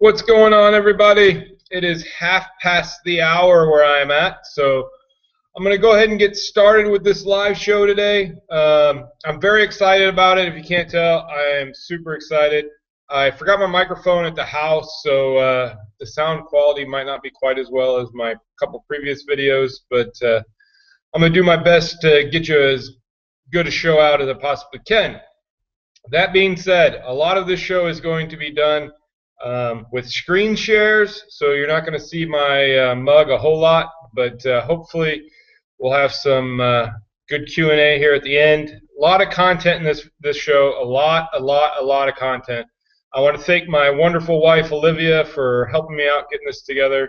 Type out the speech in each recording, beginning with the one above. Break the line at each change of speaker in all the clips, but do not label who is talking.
What's going on, everybody? It is half past the hour where I am at, so I'm going to go ahead and get started with this live show today. I'm very excited about it. If you can't tell, I am super excited. I forgot my microphone at the house, so the sound quality might not be quite as well as my couple previous videos, but I'm going to do my best to get you as good a show out as I possibly can. That being said, a lot of this show is going to be done with screen shares, so you're not going to see my mug a whole lot, but hopefully we'll have some good Q&A here at the end. A lot of content in this show, a lot of content. I want to thank my wonderful wife Olivia for helping me out getting this together.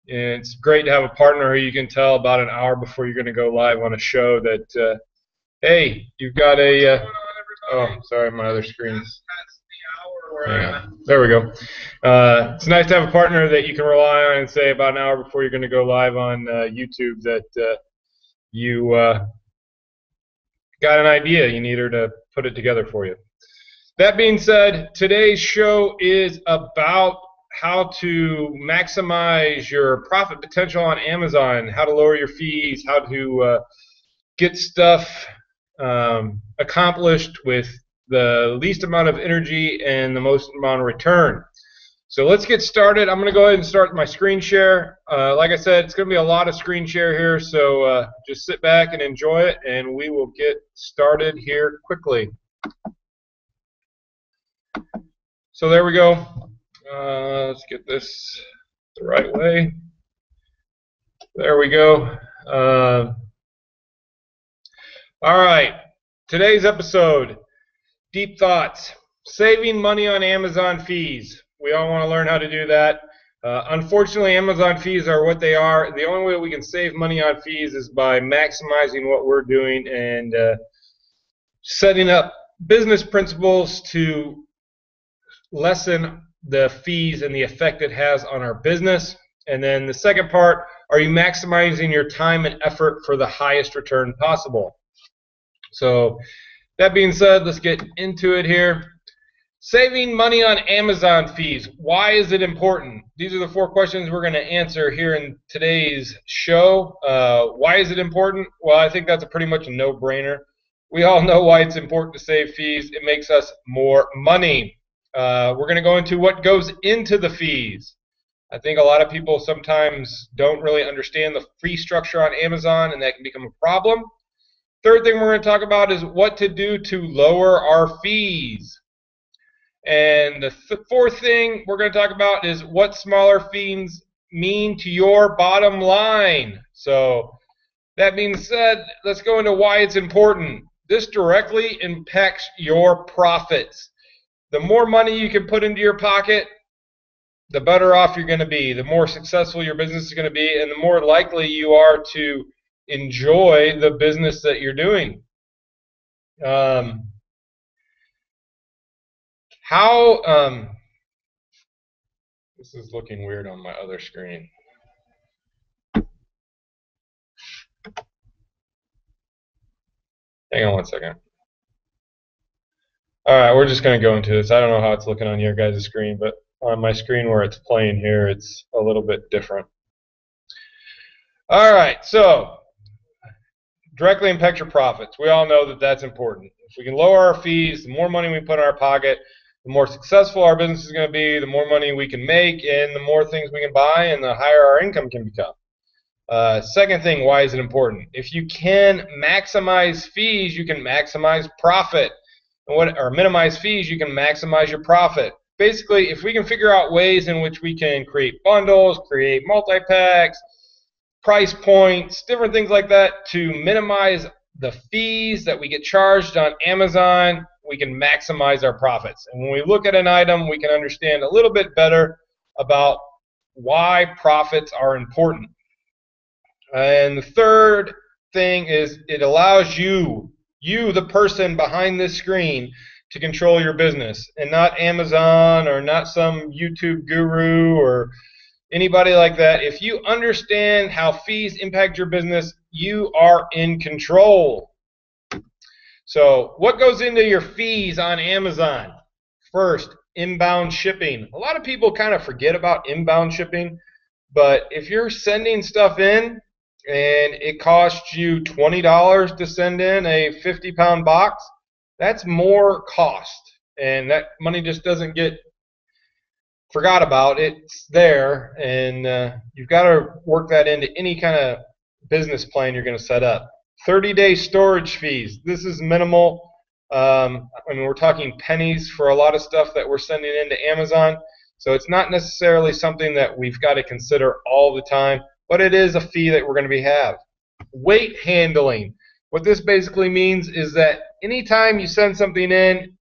And it's great to have a partner who you can tell about an hour before you're going to go live on a show that, hey, you've got a, oh, sorry, my other screen. Yeah, there we go. It's nice to have a partner that you can rely on and say about an hour before you're going to go live on YouTube that you got an idea. You need her to put it together for you. That being said, today's show is about how to maximize your profit potential on Amazon, how to lower your fees, how to get stuff accomplished with the least amount of energy and the most amount of return. So let's get started. I'm going to go ahead and start my screen share. Like I said, it's going to be a lot of screen share here, so just sit back and enjoy it, and we will get started here quickly. So there we go. Let's get this the right way. There we go. All right, today's episode. Deep thoughts. Saving money on Amazon fees. We all want to learn how to do that. Unfortunately, Amazon fees are what they are. The only way we can save money on fees is by maximizing what we're doing and setting up business principles to lessen the fees and the effect it has on our business. And then the second part, are you maximizing your time and effort for the highest return possible? So that being said, let's get into it here. Saving money on Amazon fees. Why is it important? These are the 4 questions we're going to answer here in today's show. Why is it important? Well, I think that's a pretty much a no-brainer. We all know why it's important to save fees. It makes us more money. We're going to go into what goes into the fees. I think a lot of people sometimes don't really understand the fee structure on Amazon, and that can become a problem. Third thing we're going to talk about is what to do to lower our fees. And the fourth thing we're going to talk about is what smaller fees mean to your bottom line. So that being said, let's go into why it's important. This directly impacts your profits. The more money you can put into your pocket, the better off you're going to be. The more successful your business is going to be, and the more likely you are to enjoy the business that you're doing. This is looking weird on my other screen. Hang on one second. All right, we're just going to go into this. I don't know how it's looking on your guys' screen, but on my screen where it's playing here, it's a little bit different. All right, so directly impact your profits. We all know that that's important. If we can lower our fees, the more money we put in our pocket, the more successful our business is going to be, the more money we can make, and the more things we can buy, and the higher our income can become. Second thing, why is it important? If you can maximize fees, you can maximize profit. Or minimize fees, you can maximize your profit. Basically, if we can figure out ways in which we can create bundles, create multi-packs, price points, different things like that to minimize the fees that we get charged on Amazon, we can maximize our profits. And when we look at an item, we can understand a little bit better about why profits are important. And the third thing is it allows you, the person behind this screen, to control your business, and not Amazon or not some YouTube guru or anybody like that. If you understand how fees impact your business, you are in control. So what goes into your fees on Amazon? First, inbound shipping. A lot of people kind of forget about inbound shipping, but if you're sending stuff in and it costs you $20 to send in a 50-pound box, that's more cost, and that money just doesn't get forgot about. It's there, and you've got to work that into any kind of business plan you're going to set up. 30-day storage fees. This is minimal. I mean, we're talking pennies for a lot of stuff that we're sending into Amazon, so it's not necessarily something that we've got to consider all the time, but it is a fee that we're going to have. Weight handling. What this basically means is that anytime you send something in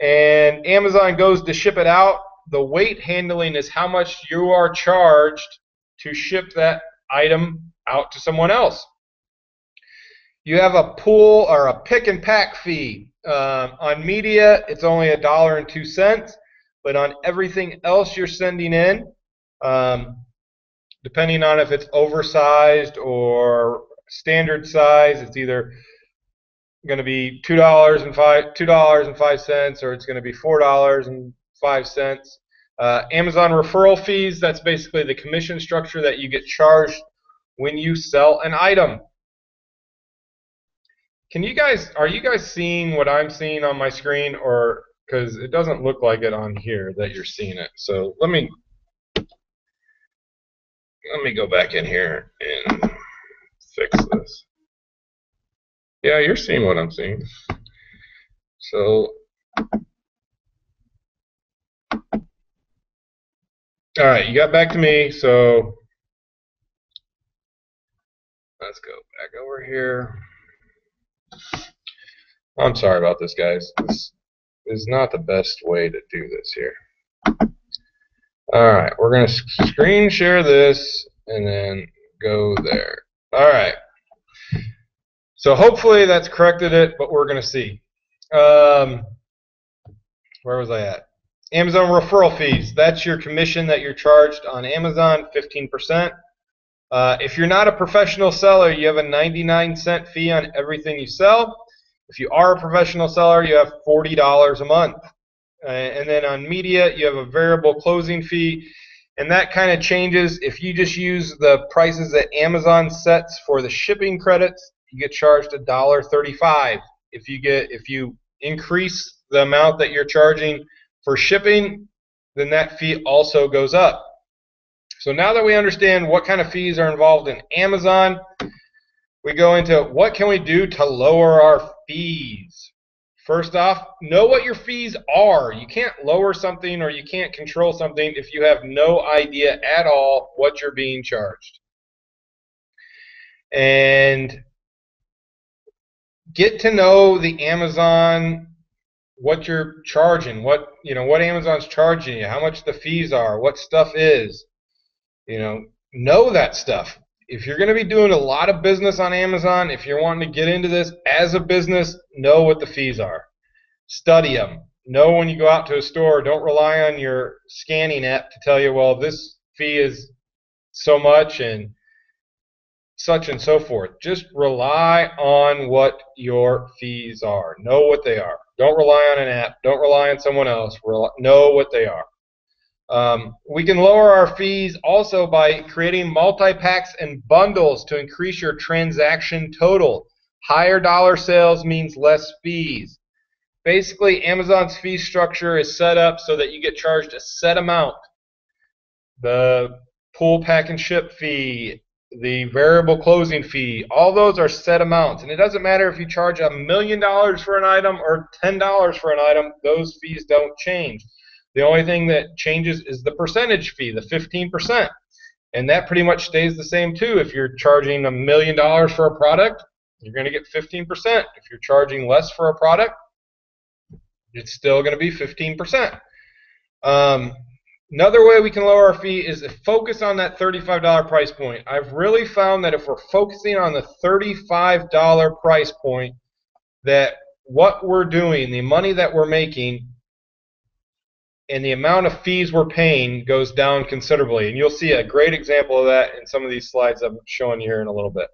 and Amazon goes to ship it out, the weight handling is how much you are charged to ship that item out to someone else. You have a pull or a pick and pack fee. On media, it's only $1.02, but on everything else you're sending in, depending on if it's oversized or standard size, it's either going to be $2.05 or it's going to be $4.05. Amazon referral fees, that's basically the commission structure that you get charged when you sell an item. Are you guys seeing what I'm seeing on my screen, or because it doesn't look like it on here that you're seeing it? So let me go back in here and fix this. Yeah, you're seeing what I'm seeing. So all right, you got back to me, so let's go back over here. I'm sorry about this, guys. This is not the best way to do this here. Alright, we're going to screen share this and then go there. Alright. So hopefully that's corrected it, but we're going to see. Where was I at? Amazon referral fees. That's your commission that you're charged on Amazon, 15%. If you're not a professional seller, you have a 99-cent fee on everything you sell. If you are a professional seller, you have $40 a month. And then on media, you have a variable closing fee, and that kind of changes. If you just use the prices that Amazon sets for the shipping credits, you get charged $1.35. If you increase the amount that you're charging for shipping, then that fee also goes up. So now that we understand what kind of fees are involved in Amazon, we go into what can we do to lower our fees. First off, know what your fees are. You can't lower something or you can't control something if you have no idea at all what you're being charged. And get to know the Amazon, what you're charging, what Amazon's charging you, how much the fees are, what stuff is. Know that stuff. If you're going to be doing a lot of business on Amazon, if you're wanting to get into this as a business, know what the fees are. Study them. Know when you go out to a store, don't rely on your scanning app to tell you, well, this fee is so much and such and so forth. Just rely on what your fees are. Know what they are. Don't rely on an app. Don't rely on someone else. Know what they are. We can lower our fees also by creating multi-packs and bundles to increase your transaction total. Higher dollar sales means less fees. Basically, Amazon's fee structure is set up so that you get charged a set amount. The pull, pack, and ship fee, the variable closing fee, all those are set amounts. And it doesn't matter if you charge $1 million for an item or $10 for an item, those fees don't change. The only thing that changes is the percentage fee, the 15%. And that pretty much stays the same too. If you're charging $1 million for a product, you're going to get 15%. If you're charging less for a product, it's still going to be 15%. Another way we can lower our fee is to focus on that $35 price point. I've really found that if we're focusing on the $35 price point, that what we're doing, the money that we're making, and the amount of fees we're paying goes down considerably. And you'll see a great example of that in some of these slides I'm showing you here in a little bit.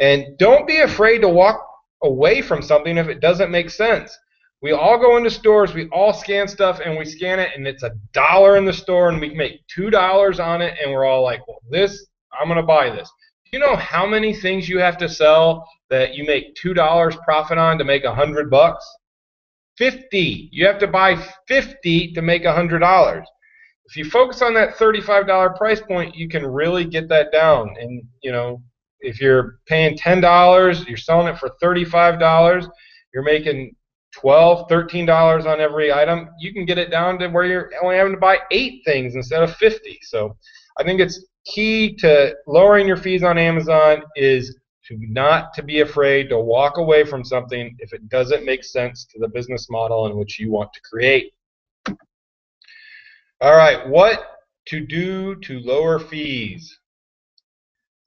And don't be afraid to walk away from something if it doesn't make sense. We all go into stores, we all scan stuff, and we scan it, and it's $1 in the store, and we make $2 on it, and we're all like, well, I'm going to buy this. Do you know how many things you have to sell that you make $2 profit on to make $100? 50. You have to buy 50 to make $100. If you focus on that $35 price point, you can really get that down. And, if you're paying $10, you're selling it for $35, you're making $12, $13 on every item, you can get it down to where you're only having to buy 8 things instead of 50. So I think it's key to lowering your fees on Amazon is not to be afraid to walk away from something if it doesn't make sense to the business model in which you want to create. All right, what to do to lower fees?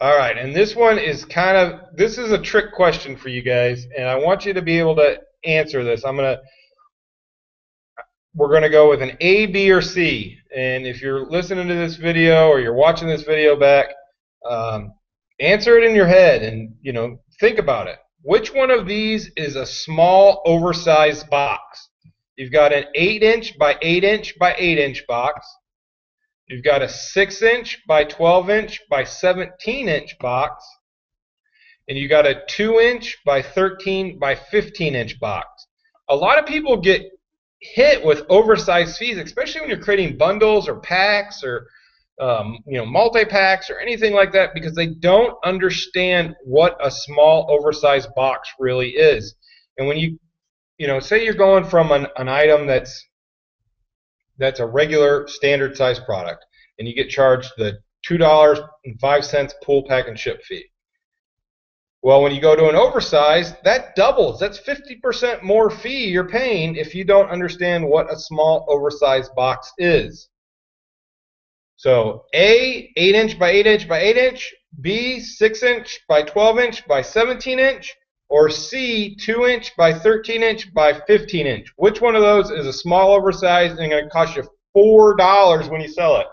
All right, and this one is this is a trick question for you guys, and I want you to be able to answer this. We're going to go with an A, B, or C, and if you're listening to this video or you're watching this video back, answer it in your head and, think about it. Which one of these is a small, oversized box? You've got an 8-inch by 8-inch by 8-inch box. You've got a 6-inch by 12-inch by 17-inch box. And you got a 2-inch by 13 by 15-inch box. A lot of people get hit with oversized fees, especially when you're creating bundles or packs or multi-packs or anything like that, because they don't understand what a small oversized box really is. And when you say you're going from an item that's a regular standard size product, and you get charged the $2.05 pool pack and ship fee. Well, when you go to an oversized, that doubles. That's 50% more fee you're paying if you don't understand what a small oversized box is. So A, 8-inch by 8-inch by 8-inch, B, 6-inch by 12-inch by 17-inch, or C, 2-inch by 13-inch by 15-inch. Which one of those is a small oversized and going to cost you $4 when you sell it?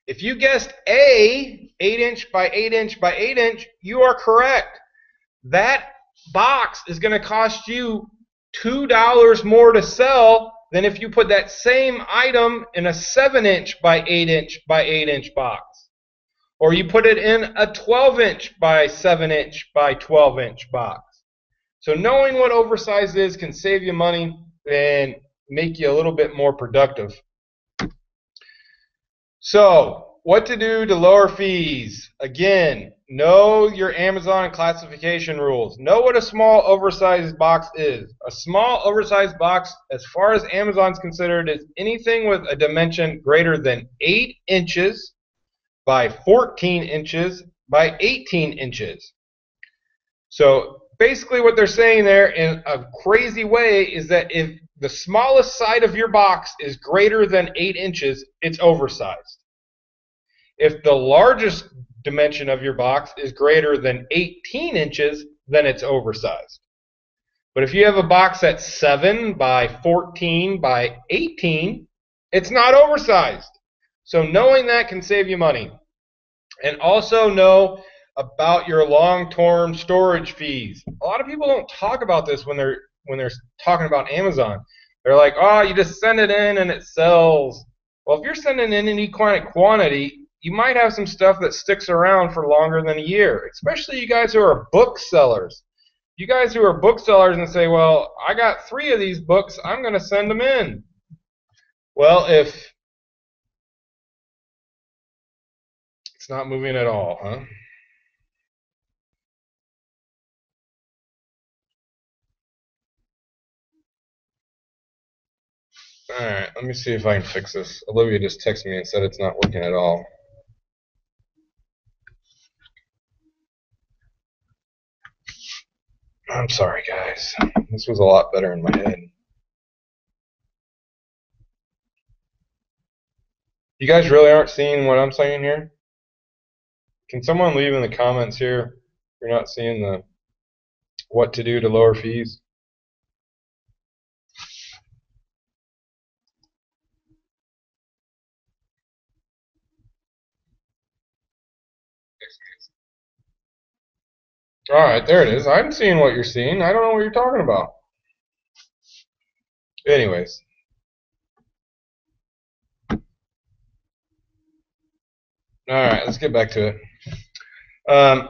If you guessed A, 8-inch by 8-inch by 8-inch, you are correct. That box is going to cost you $2 more to sell than if you put that same item in a 7-inch by 8-inch by 8-inch box. Or you put it in a 12-inch by 7-inch by 12-inch box. So knowing what oversized is can save you money and make you a little bit more productive. So, what to do to lower fees? Again, know your Amazon classification rules. Know what a small oversized box is. A small oversized box, as far as Amazon's considered, is anything with a dimension greater than 8 inches by 14 inches by 18 inches. So basically what they're saying there in a crazy way is that if the smallest side of your box is greater than 8 inches, it's oversized. If the largest dimension of your box is greater than 18 inches, then it's oversized. But if you have a box that's 7 by 14 by 18, it's not oversized. So knowing that can save you money. And also know about your long-term storage fees. A lot of people don't talk about this when they're talking about Amazon. They're like, oh, you just send it in and it sells. Well, if you're sending in any quantity, you might have some stuff that sticks around for longer than a year, especially you guys who are booksellers. You guys who are booksellers and say, well, I got 3 of these books, I'm going to send them in. Well, if it's not moving at all, huh? Alright, let me see if I can fix this. Olivia just texted me and said it's not working at all. I'm sorry, guys. This was a lot better in my head. You guys really aren't seeing what I'm saying here? Can someone leave in the comments here if you're not seeing the what to do to lower fees? All right, there it is. I'm seeing what you're seeing. I don't know what you're talking about. Anyways. All right, let's get back to it.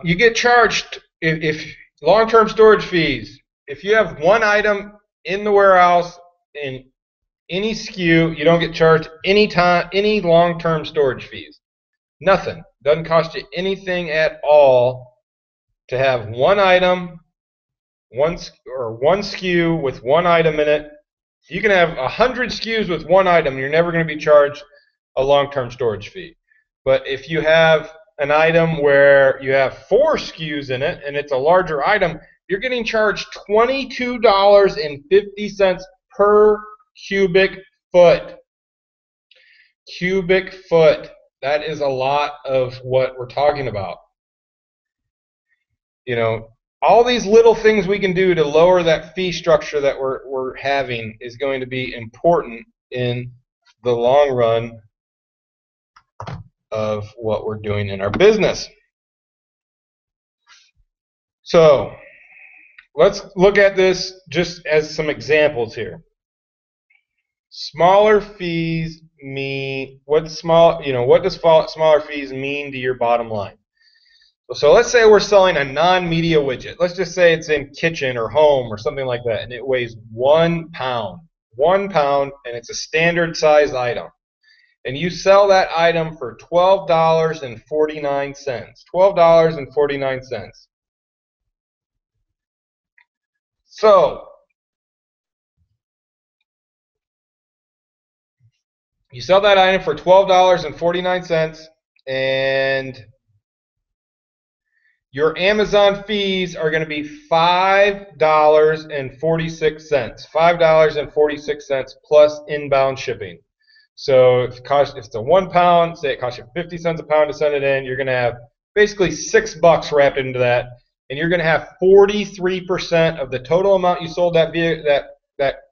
You get charged if long-term storage fees. If you have one item in the warehouse in any SKU, you don't get charged any long-term storage fees. Nothing. Doesn't cost you anything at all to have one item, one SKU with one item in it. You can have 100 SKUs with one item. You're never going to be charged a long-term storage fee. But if you have an item where you have 4 SKUs in it and it's a larger item, you're getting charged $22.50 per cubic foot. Cubic foot. That is a lot of what we're talking about. You know, all these little things we can do to lower that fee structure that we're having is going to be important in the long run of what we're doing in our business. So let's look at this just as some examples here. Smaller fees mean what does smaller fees mean to your bottom line? So let's say we're selling a non-media widget. Let's just say it's in kitchen or home or something like that, and it weighs 1 pound. 1 pound, and it's a standard size item. And you sell that item for $12.49. $12.49. So you sell that item for $12.49, and your Amazon fees are going to be $5.46. $5.46 plus inbound shipping. So if it's a 1 pound, say it costs you 50 cents a pound to send it in, you're going to have basically $6 wrapped into that, and you're going to have 43% of the total amount you sold that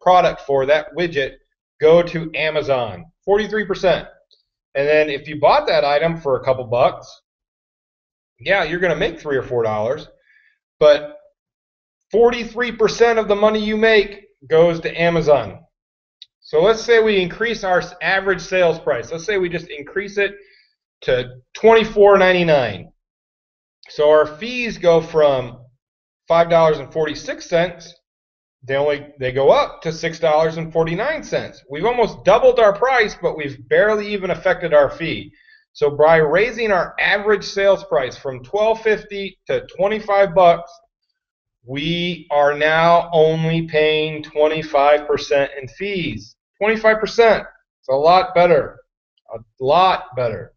product for, that widget, go to Amazon. 43%. And then if you bought that item for a couple bucks, yeah, you're going to make $3 or $4, but 43% of the money you make goes to Amazon. So let's say we increase our average sales price. Let's say we just increase it to $24.99. So our fees go from $5.46. They go up to $6.49. We've almost doubled our price, but we've barely even affected our fee. So by raising our average sales price from $12.50 to $25, we are now only paying 25% in fees. 25%. It's a lot better. A lot better.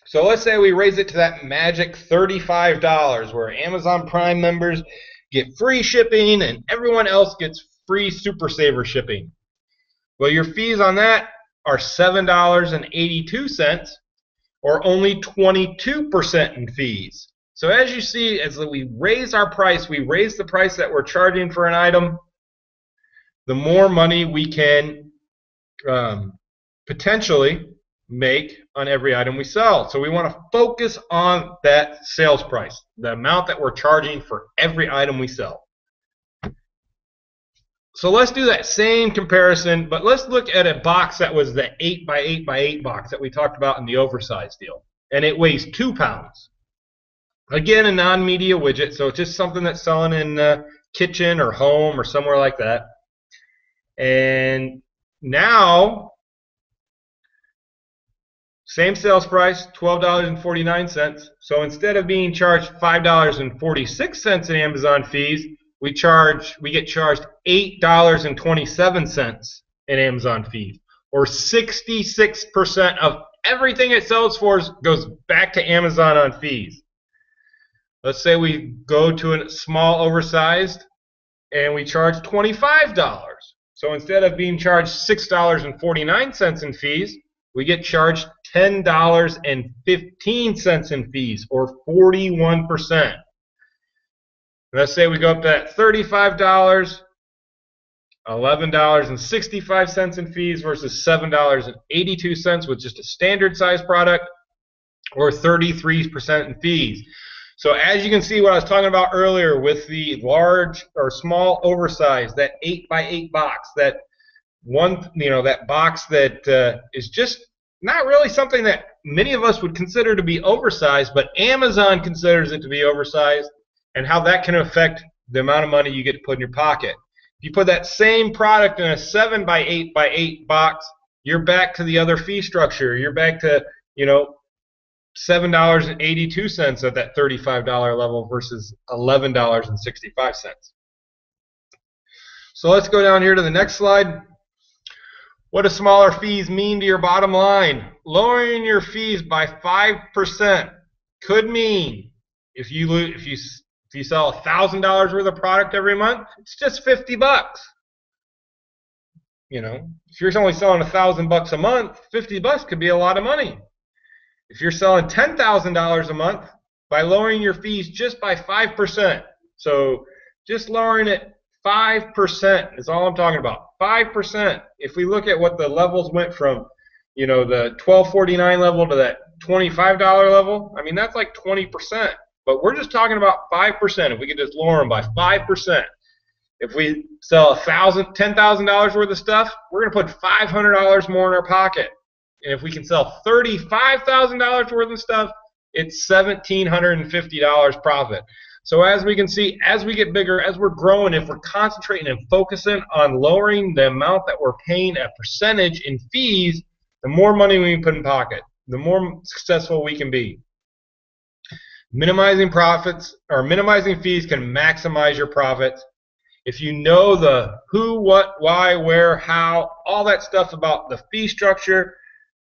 So let's say we raise it to that magic $35, where Amazon Prime members get free shipping and everyone else gets free Super Saver shipping. Well, your fees on that are $7.82, or only 22% in fees. So as you see, as we raise our price, we raise the price that we're charging for an item, the more money we can potentially make on every item we sell. So we want to focus on that sales price, the amount that we're charging for every item we sell. So let's do that same comparison, but let's look at a box that was the 8x8x8 box that we talked about in the oversized deal. And it weighs 2 pounds. Again, a non-media widget, so it's just something that's selling in the kitchen or home or somewhere like that. And now, same sales price, $12.49. So instead of being charged $5.46 in Amazon fees, we get charged $8.27 in Amazon fees, or 66% of everything it sells for goes back to Amazon on fees. Let's say we go to a small oversized and we charge $25. So instead of being charged $6.49 in fees, we get charged $10.15 in fees, or 41%. Let's say we go up to that $35, $11.65 in fees versus $7.82 with just a standard size product, or 33% in fees. So as you can see what I was talking about earlier with the large or small oversized, that 8x8 box, that one, that box that is just not really something that many of us would consider to be oversized, but Amazon considers it to be oversized, and how that can affect the amount of money you get to put in your pocket. If you put that same product in a 7x8x8 box, you're back to the other fee structure. You're back to, $7.82 at that $35 level versus $11.65. So let's go down here to the next slide. What do smaller fees mean to your bottom line? Lowering your fees by 5% could mean if you sell $1,000 worth of product every month, it's just $50. If you're only selling $1,000 a month, $50 could be a lot of money. If you're selling $10,000 a month, by lowering your fees just by 5%, so just lowering it 5% is all I'm talking about. 5%. If we look at what the levels went from, the $12.49 level to that $25 level, I mean, that's like 20%. But we're just talking about 5%. If we could just lower them by 5%. If we sell $10,000 worth of stuff, we're going to put $500 more in our pocket. And if we can sell $35,000 worth of stuff, it's $1,750 profit. So as we can see, as we get bigger, as we're growing, if we're concentrating and focusing on lowering the amount that we're paying a percentage in fees, the more money we can put in pocket, the more successful we can be. Minimizing profits or minimizing fees can maximize your profits. If you know the who, what, why, where, how, all that stuff about the fee structure,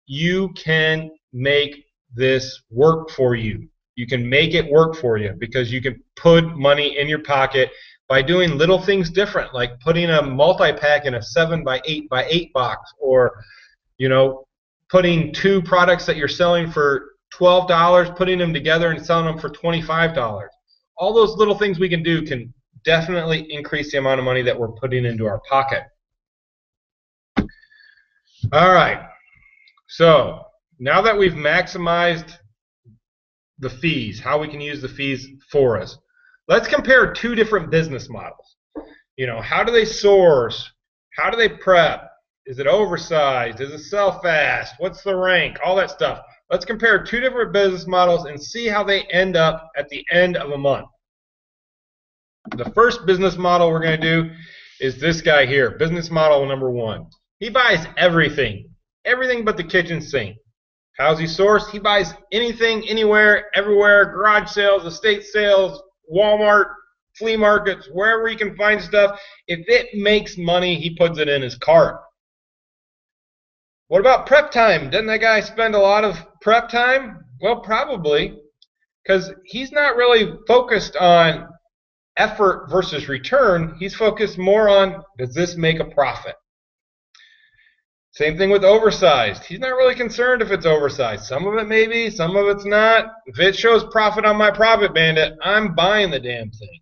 you can make this work for you. You can make it work for you because you can put money in your pocket by doing little things different, like putting a multi-pack in a 7x8x8 box, or putting two products that you're selling for $12, putting them together and selling them for $25. All those little things we can do can definitely increase the amount of money that we're putting into our pocket. All right. So now that we've maximized the fees, how we can use the fees for us, let's compare two different business models. How do they source? How do they prep? Is it oversized? Does it sell fast? What's the rank? All that stuff. Let's compare two different business models and see how they end up at the end of a month. The first business model we're going to do is this guy here, business model number 1. He buys everything but the kitchen sink. How's he sourced? He buys anything, anywhere, everywhere, garage sales, estate sales, Walmart, flea markets, wherever he can find stuff. If it makes money, he puts it in his cart. What about prep time? Doesn't that guy spend a lot of prep time? Well, probably, because he's not really focused on effort versus return. He's focused more on, does this make a profit? Same thing with oversized. He's not really concerned if it's oversized. Some of it maybe, some of it's not. If it shows profit on my Profit Bandit, I'm buying the damn thing.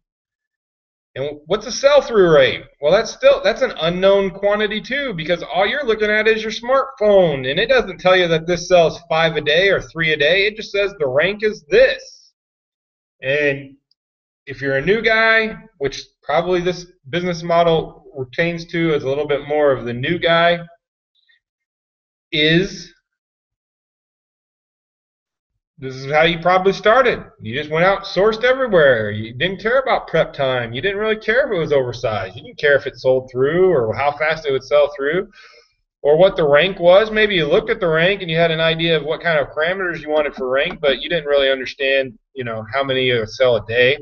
And what's the sell-through rate? Well, that's an unknown quantity too, because all you're looking at is your smartphone, and it doesn't tell you that this sells 5 a day or 3 a day. It just says the rank is this. And if you're a new guy, which probably this business model pertains to as a little bit more of the new guy, this is how you probably started. You just went out, sourced everywhere. You didn't care about prep time. You didn't really care if it was oversized. You didn't care if it sold through or how fast it would sell through or what the rank was. Maybe you looked at the rank and you had an idea of what kind of parameters you wanted for rank, but you didn't really understand, how many you would sell a day.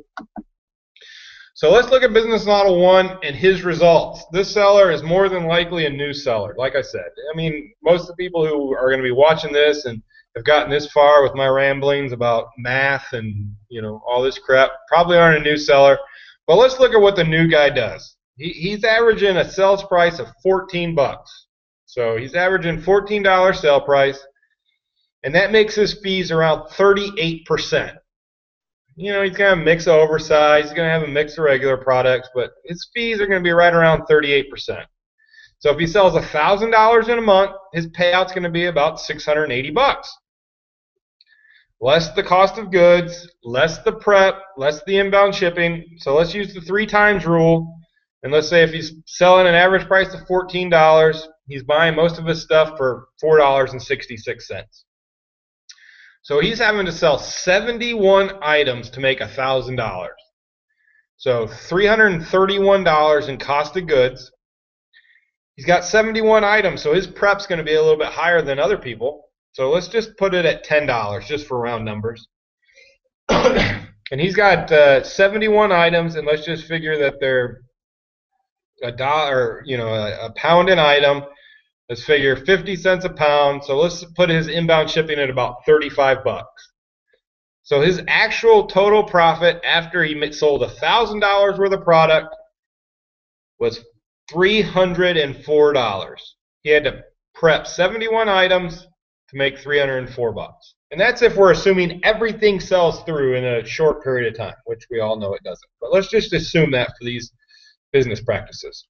So let's look at business model 1 and his results. This seller is more than likely a new seller, like I said. I mean, most of the people who are going to be watching this and have gotten this far with my ramblings about math and, all this crap probably aren't a new seller. But let's look at what the new guy does. He's averaging a sales price of $14. So he's averaging $14 sale price, and that makes his fees around 38%. He's going to have a mix of oversized, he's going to have a mix of regular products, but his fees are going to be right around 38%. So if he sells $1,000 in a month, his payout's going to be about $680. less the cost of goods, less the prep, less the inbound shipping. So let's use the 3 times rule. And let's say if he's selling an average price of $14, he's buying most of his stuff for $4.66. So he's having to sell 71 items to make $1,000. So $331 in cost of goods. He's got 71 items, so his prep's going to be a little bit higher than other people. So let's just put it at $10 just for round numbers. And he's got 71 items, and let's just figure that they're a pound an item. Let's figure 50 cents a pound. So let's put his inbound shipping at about 35 bucks. So his actual total profit after he sold $1,000 worth of product was $304. He had to prep 71 items to make 304 bucks. And that's if we're assuming everything sells through in a short period of time, which we all know it doesn't. But let's just assume that for these business practices.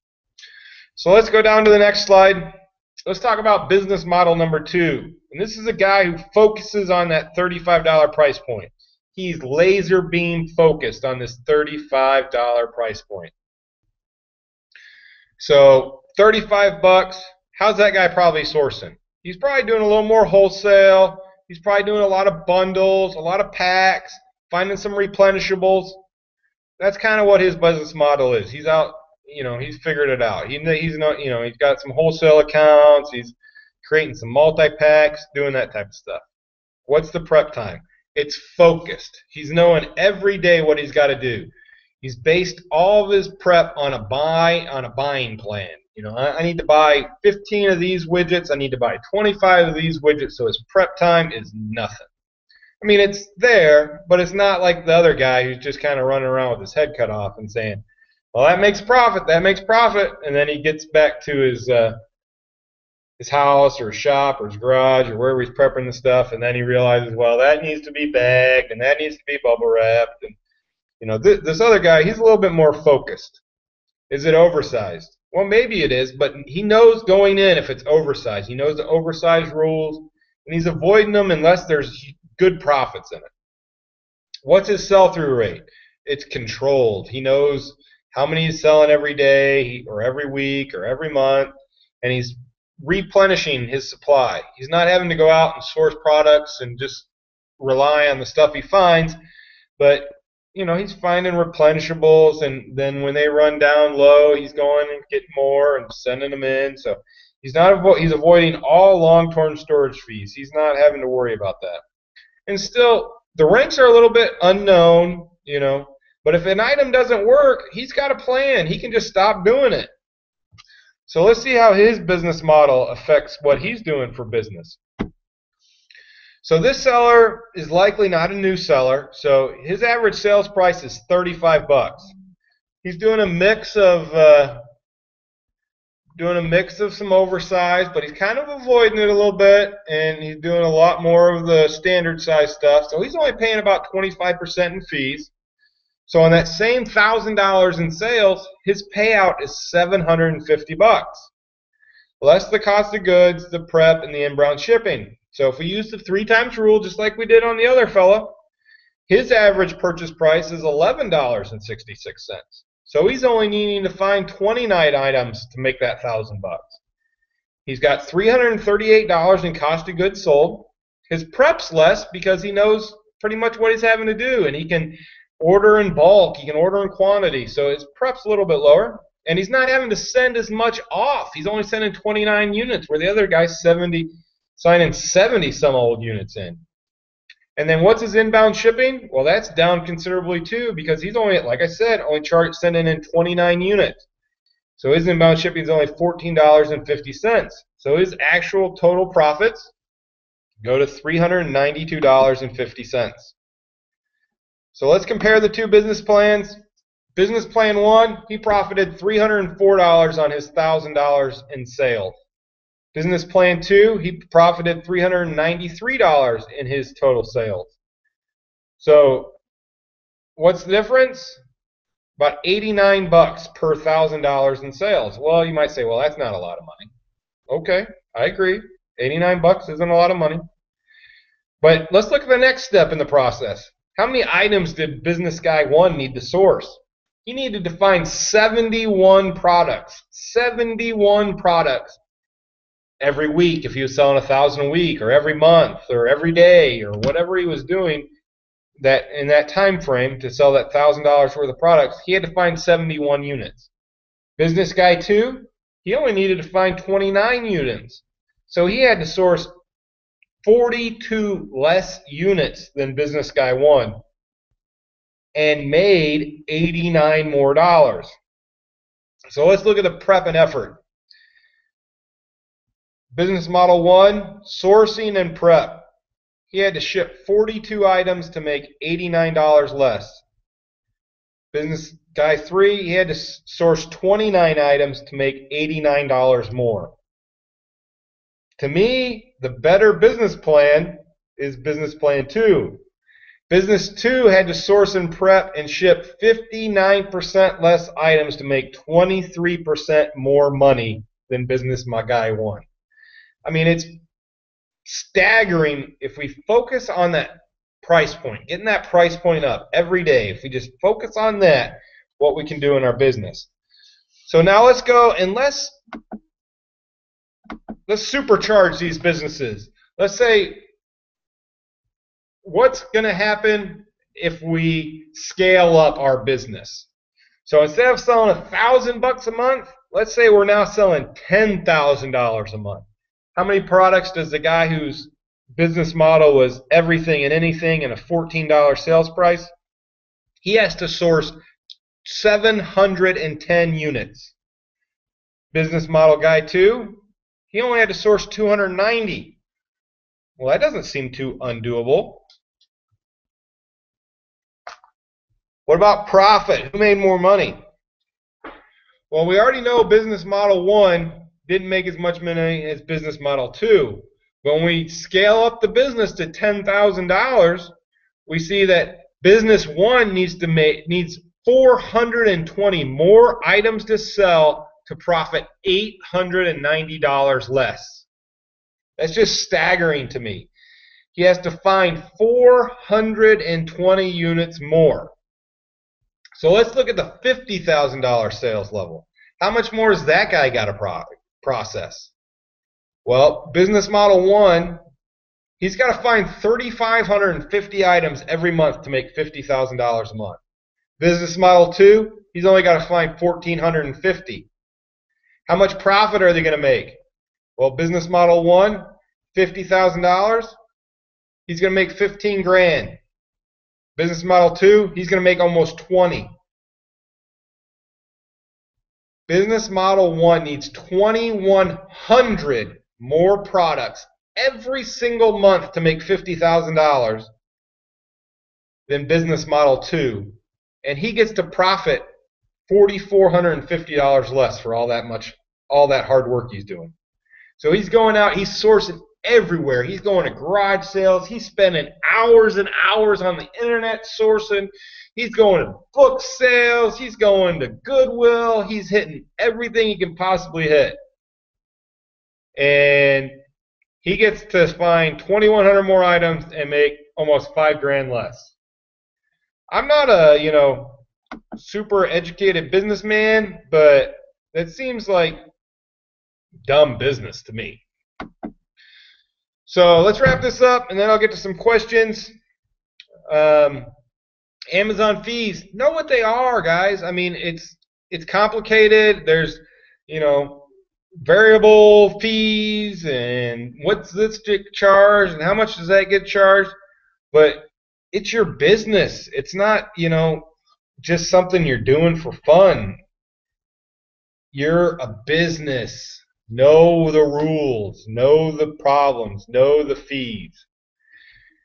So let's go down to the next slide. Let's talk about business model number 2. And this is a guy who focuses on that $35 price point. He's laser beam focused on this $35 price point. So 35 bucks, how's that guy probably sourcing? He's probably doing a little more wholesale. He's probably doing a lot of bundles, a lot of packs, finding some replenishables. That's kind of what his business model is. He's out, he's figured it out. He's not, he's got some wholesale accounts. He's creating some multi-packs, doing that type of stuff. What's the prep time? It's focused. He's knowing every day what he's got to do. He's based all of his prep on a buying plan. I need to buy 15 of these widgets. I need to buy 25 of these widgets. So his prep time is nothing. I mean, it's there, but it's not like the other guy who's just kind of running around with his head cut off and saying, well, that makes profit, and then he gets back to his house or his shop or his garage or wherever he's prepping the stuff, and then he realizes, well, that needs to be bagged and that needs to be bubble wrapped. And this other guy, he's a little bit more focused. Is it oversized? Well, maybe it is, but he knows going in if it's oversized. He knows the oversized rules, and he's avoiding them unless there's good profits in it. What's his sell-through rate? It's controlled. He knows how many he's selling every day or every week or every month, and he's replenishing his supply. He's not having to go out and source products and just rely on the stuff he finds, but he's finding replenishables, and then when they run down low, he's going and getting more and sending them in. So he's avoiding all long-term storage fees. He's not having to worry about that. And still, the ranks are a little bit unknown, but if an item doesn't work, he's got a plan. He can just stop doing it. So let's see how his business model affects what he's doing for business. So this seller is likely not a new seller. So his average sales price is 35 bucks. He's doing a mix of some oversized, but he's kind of avoiding it a little bit, and he's doing a lot more of the standard size stuff. So he's only paying about 25% in fees. So on that same $1,000 in sales, his payout is 750 bucks. Less the cost of goods, the prep, and the inbound shipping. So if we use the 3 times rule, just like we did on the other fella, his average purchase price is $11.66. So he's only needing to find 29 items to make that 1,000 bucks. He's got $338 in cost of goods sold. His prep's less because he knows pretty much what he's having to do, and he can order in bulk, he can order in quantity. So his prep's a little bit lower, and he's not having to send as much off. He's only sending 29 units, where the other guy's signing 70 some old units in. And then what's his inbound shipping? Well, that's down considerably too, because he's only, like I said, only sending in 29 units. So his inbound shipping is only $14.50. So his actual total profits go to $392.50. So let's compare the 2 business plans. Business plan 1, he profited $304 on his $1,000 in sales. Business plan 2, he profited $393 in his total sales. So what's the difference? About 89 bucks per $1,000 in sales. Well, you might say, well, that's not a lot of money. Okay, I agree. 89 bucks isn't a lot of money. But let's look at the next step in the process. How many items did business guy 1 need to source? He needed to find 71 products. 71 products every week if he was selling 1,000 a week, or every month, or every day, or whatever he was doing that in that time frame to sell that $1,000 worth of products. He had to find 71 units. Business guy 2, he only needed to find 29 units. So he had to source 42 less units than business guy 1 and made $89 more. So let's look at the prep and effort. Business model 1, sourcing and prep. He had to ship 42 items to make $89 less. Business guy 3, he had to source 29 items to make $89 more. To me, the better business plan is business plan 2. Business 2 had to source and prep and ship 59% less items to make 23% more money than business guy 1. I mean, it's staggering if we focus on that price point, getting that price point up every day. If we just focus on that, what we can do in our business. So now let's go and let's supercharge these businesses. Let's say, what's going to happen if we scale up our business? So instead of selling $1,000 a month, let's say we're now selling $10,000 a month. How many products does the guy whose business model was everything and anything and a $14 sales price? He has to source 710 units. Business model guy 2, he only had to source 290. Well, that doesn't seem too undoable. What about profit? Who made more money? Well, we already know business model 1 didn't make as much money as business model 2. But when we scale up the business to $10,000, we see that business 1 needs 420 more items to sell to profit $890 less. That's just staggering to me. He has to find 420 units more. So let's look at the $50,000 sales level. How much more has that guy got to process? Well, business model 1, he's got to find 3,550 items every month to make $50,000 a month. Business model 2, he's only got to find 1,450. How much profit are they going to make? Well, business model 1, $50,000, he's going to make 15 grand. Business model 2, he's going to make almost 20. Business model 1 needs 2,100 more products every single month to make $50,000 than business model 2, and he gets to profit $4,450 less for all that hard work he's doing. So he's going out, he's sourcing everywhere. He's going to garage sales. He's spending hours and hours on the internet sourcing. He's going to book sales. He's going to Goodwill. He's hitting everything he can possibly hit. And he gets to find 2,100 more items and make almost $5 grand less. I'm not a, super educated businessman, but that seems like dumb business to me. So let's wrap this up, and then I'll get to some questions. Amazon fees, know what they are, guys. I mean, it's complicated. There's, variable fees, and what's this charge, and how much does that get charged? But it's your business. It's not, just something you're doing for fun. You're a business. Know the rules, know the problems, know the fees.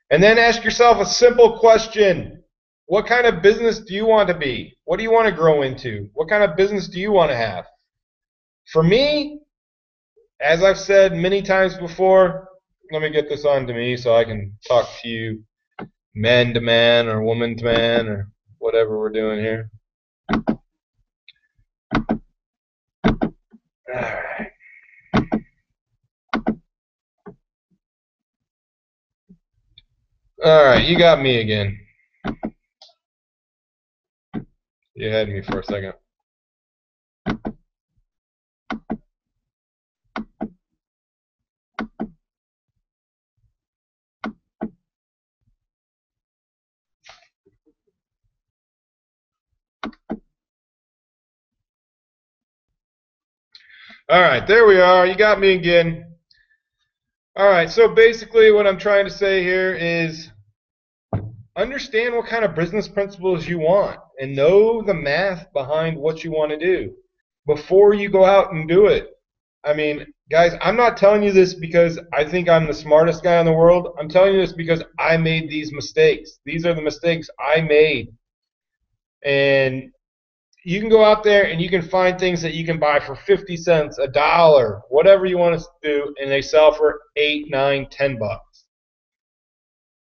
And then ask yourself a simple question. What kind of business do you want to be? What do you want to grow into? What kind of business do you want to have? For me, as I've said many times before, let me get this on to me so I can talk to you man to man or woman to man or whatever we're doing here. All right. All right, you got me again. You had me for a second. All right, there we are. You got me again. All right, so basically what I'm trying to say here is understand what kind of business principles you want and know the math behind what you want to do before you go out and do it. I mean, guys, I'm not telling you this because I think I'm the smartest guy in the world. I'm telling you this because I made these mistakes. These are the mistakes I made. And you can go out there and you can find things that you can buy for 50 cents, a dollar, whatever you want to do, and they sell for 8, 9, 10 bucks.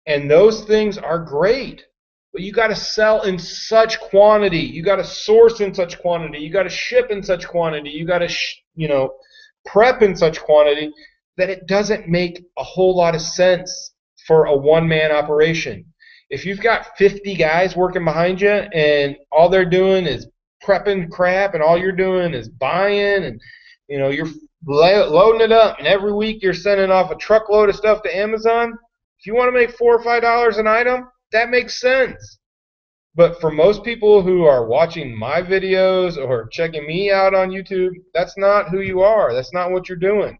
And those things are great. But you got to sell in such quantity. You got to source in such quantity. You got to ship in such quantity. You got to, prep in such quantity that it doesn't make a whole lot of sense for a one-man operation. If you've got 50 guys working behind you and all they're doing is prepping crap and all you're doing is buying and you're loading it up and every week you're sending off a truckload of stuff to Amazon, if you want to make $4 or $5 an item, that makes sense. But for most people who are watching my videos or checking me out on YouTube, that's not who you are. That's not what you're doing.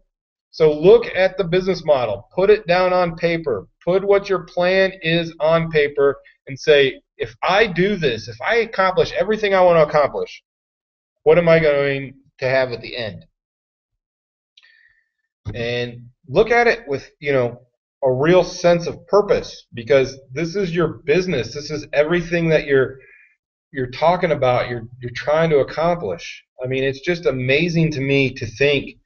So look at the business model. Put it down on paper. Put what your plan is on paper and say, if I do this, if I accomplish everything I want to accomplish, what am I going to have at the end? And look at it with, a real sense of purpose, because this is your business. This is everything that you're talking about, you're trying to accomplish. I mean, it's just amazing to me to think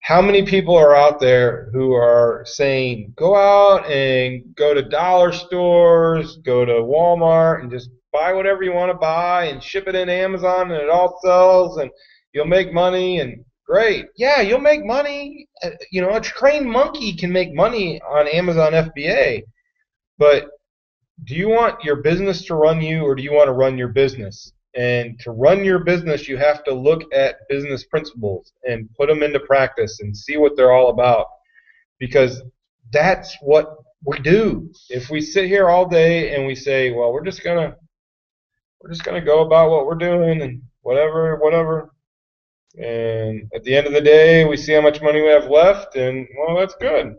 how many people are out there who are saying, go out and go to dollar stores, go to Walmart, and just buy whatever you want to buy and ship it in Amazon and it all sells and you'll make money. And great. Yeah, you'll make money. A trained monkey can make money on Amazon FBA. But do you want your business to run you, or do you want to run your business? And to run your business, you have to look at business principles and put them into practice and see what they're all about. Because that's what we do. If we sit here all day and we say, well, we're just gonna go about what we're doing and whatever. And at the end of the day, we see how much money we have left, and, well, that's good.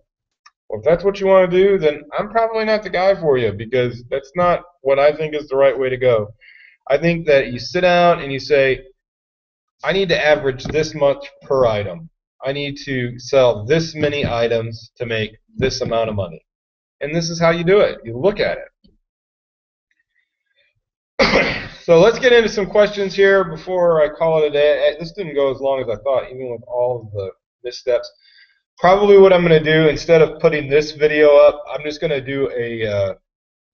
Well, if that's what you want to do, then I'm probably not the guy for you, because that's not what I think is the right way to go. I think that you sit down and you say, I need to average this much per item. I need to sell this many items to make this amount of money. And this is how you do it. You look at it. So let's get into some questions here before I call it a day. This didn't go as long as I thought, even with all of the missteps. Probably what I'm going to do, instead of putting this video up, I'm just going to do a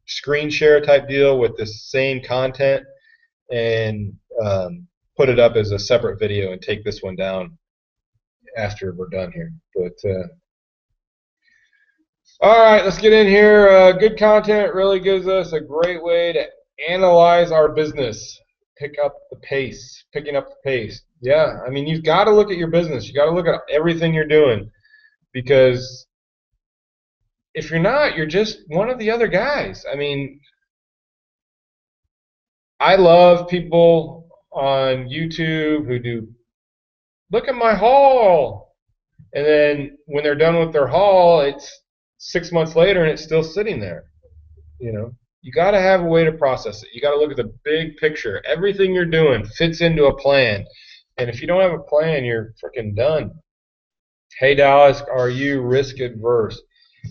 screen share type deal with the same content and put it up as a separate video and take this one down after we're done here. But all right, let's get in here. Good content really gives us a great way to analyze our business. Picking up the pace. Yeah, I mean, you've got to look at your business. You got to look at everything you're doing, because if you're not, you're just one of the other guys. I mean, I love people on YouTube who do, look at my haul, and then when they're done with their haul, it's 6 months later and it's still sitting there. You got to have a way to process it. You got to look at the big picture. Everything you're doing fits into a plan. And if you don't have a plan, you're freaking done. Hey, Dallas, are you risk adverse?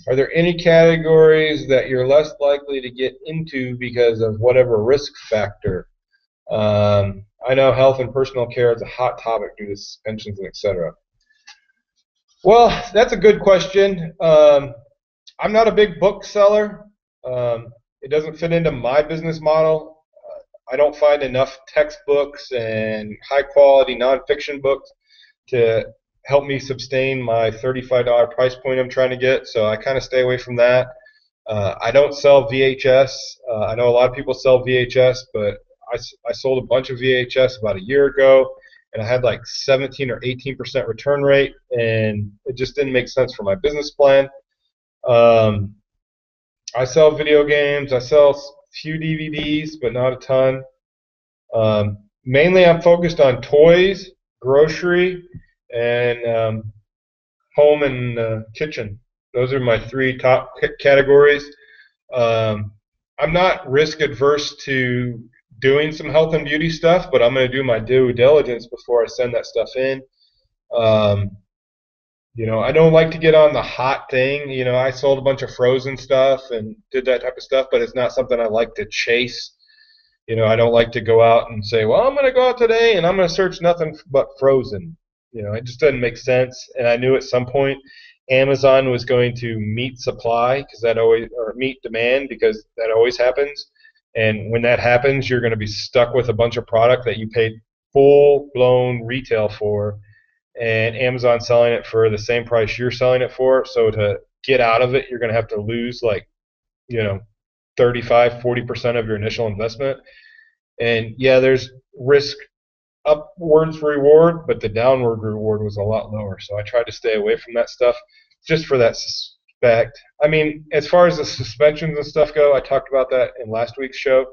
Are there any categories that you're less likely to get into because of whatever risk factor? I know health and personal care is a hot topic due to suspensions and etc. Well, that's a good question. I'm not a big book seller. It doesn't fit into my business model. I don't find enough textbooks and high-quality nonfiction books to help me sustain my $35 price point I'm trying to get, so I kind of stay away from that. I don't sell VHS. I know a lot of people sell VHS, but I sold a bunch of VHS about a year ago, and I had like 17 or 18% return rate, and it just didn't make sense for my business plan. Um, I sell video games. I sell a few DVDs, but not a ton. Mainly, I'm focused on toys, grocery, and home and kitchen. Those are my three top categories. Um, I'm not risk adverse to doing some health and beauty stuff, but I'm going to do my due diligence before I send that stuff in. Um, I don't like to get on the hot thing. I sold a bunch of frozen stuff and did that type of stuff, but it's not something I like to chase. I don't like to go out and say, well, I'm going to go out today and I'm going to search nothing but frozen. It just doesn't make sense. And I knew at some point Amazon was going to meet supply because that always, or meet demand because that always happens. And when that happens, you're going to be stuck with a bunch of product that you paid full blown retail for, and Amazon selling it for the same price you're selling it for. So to get out of it, you're going to have to lose like, 35, 40% of your initial investment. And yeah, there's risk upwards reward, but the downward reward was a lot lower. So I tried to stay away from that stuff just for that suspect. I mean, as far as the suspensions and stuff go, I talked about that in last week's show.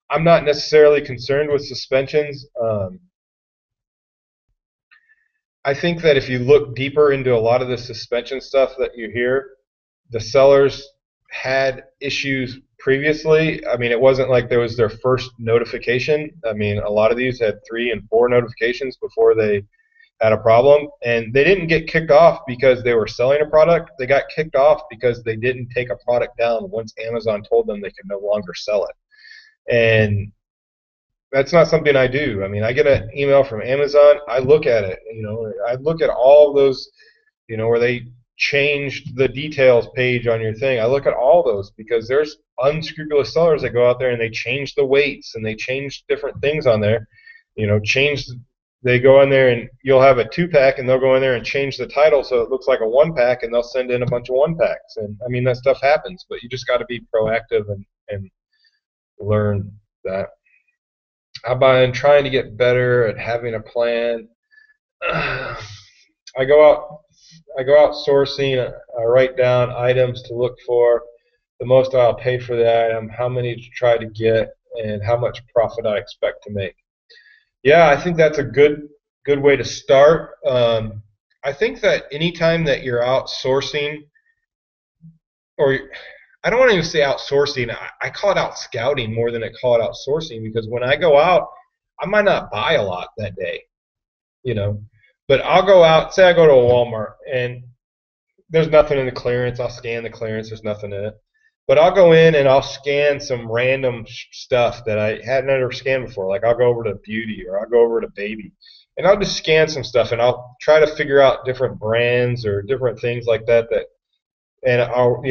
I'm not necessarily concerned with suspensions. I think that if you look deeper into a lot of the suspension stuff that you hear, the sellers had issues previously. I mean, it wasn't like there was their first notification. I mean, a lot of these had 3 and 4 notifications before they had a problem, and they didn't get kicked off because they were selling a product. They got kicked off because they didn't take a product down once Amazon told them they could no longer sell it. And that's not something I do. I mean, I get an email from Amazon. I look at it. I look at all those, where they changed the details page on your thing. I look at all those because there's unscrupulous sellers that go out there and they change the weights and they change different things on there. They go in there and you'll have a 2-pack and they'll go in there and change the title so it looks like a 1-pack, and they'll send in a bunch of 1-packs. And I mean, that stuff happens, but you just got to be proactive and learn that. I've been trying to get better at having a plan. I go out sourcing. I write down items to look for, the most I'll pay for the item, how many to try to get, and how much profit I expect to make. Yeah, I think that's a good way to start. I think that anytime that you're out sourcing, or I don't want to even say outsourcing. I call it out scouting more than I call it outsourcing, because when I go out, I might not buy a lot that day, but I'll go out. Say I go to a Walmart and there's nothing in the clearance. I'll scan the clearance. There's nothing in it, but I'll go in and I'll scan some random stuff that I hadn't ever scanned before. Like I'll go over to beauty or I'll go over to baby, and I'll just scan some stuff and I'll try to figure out different brands or different things like that. And I'll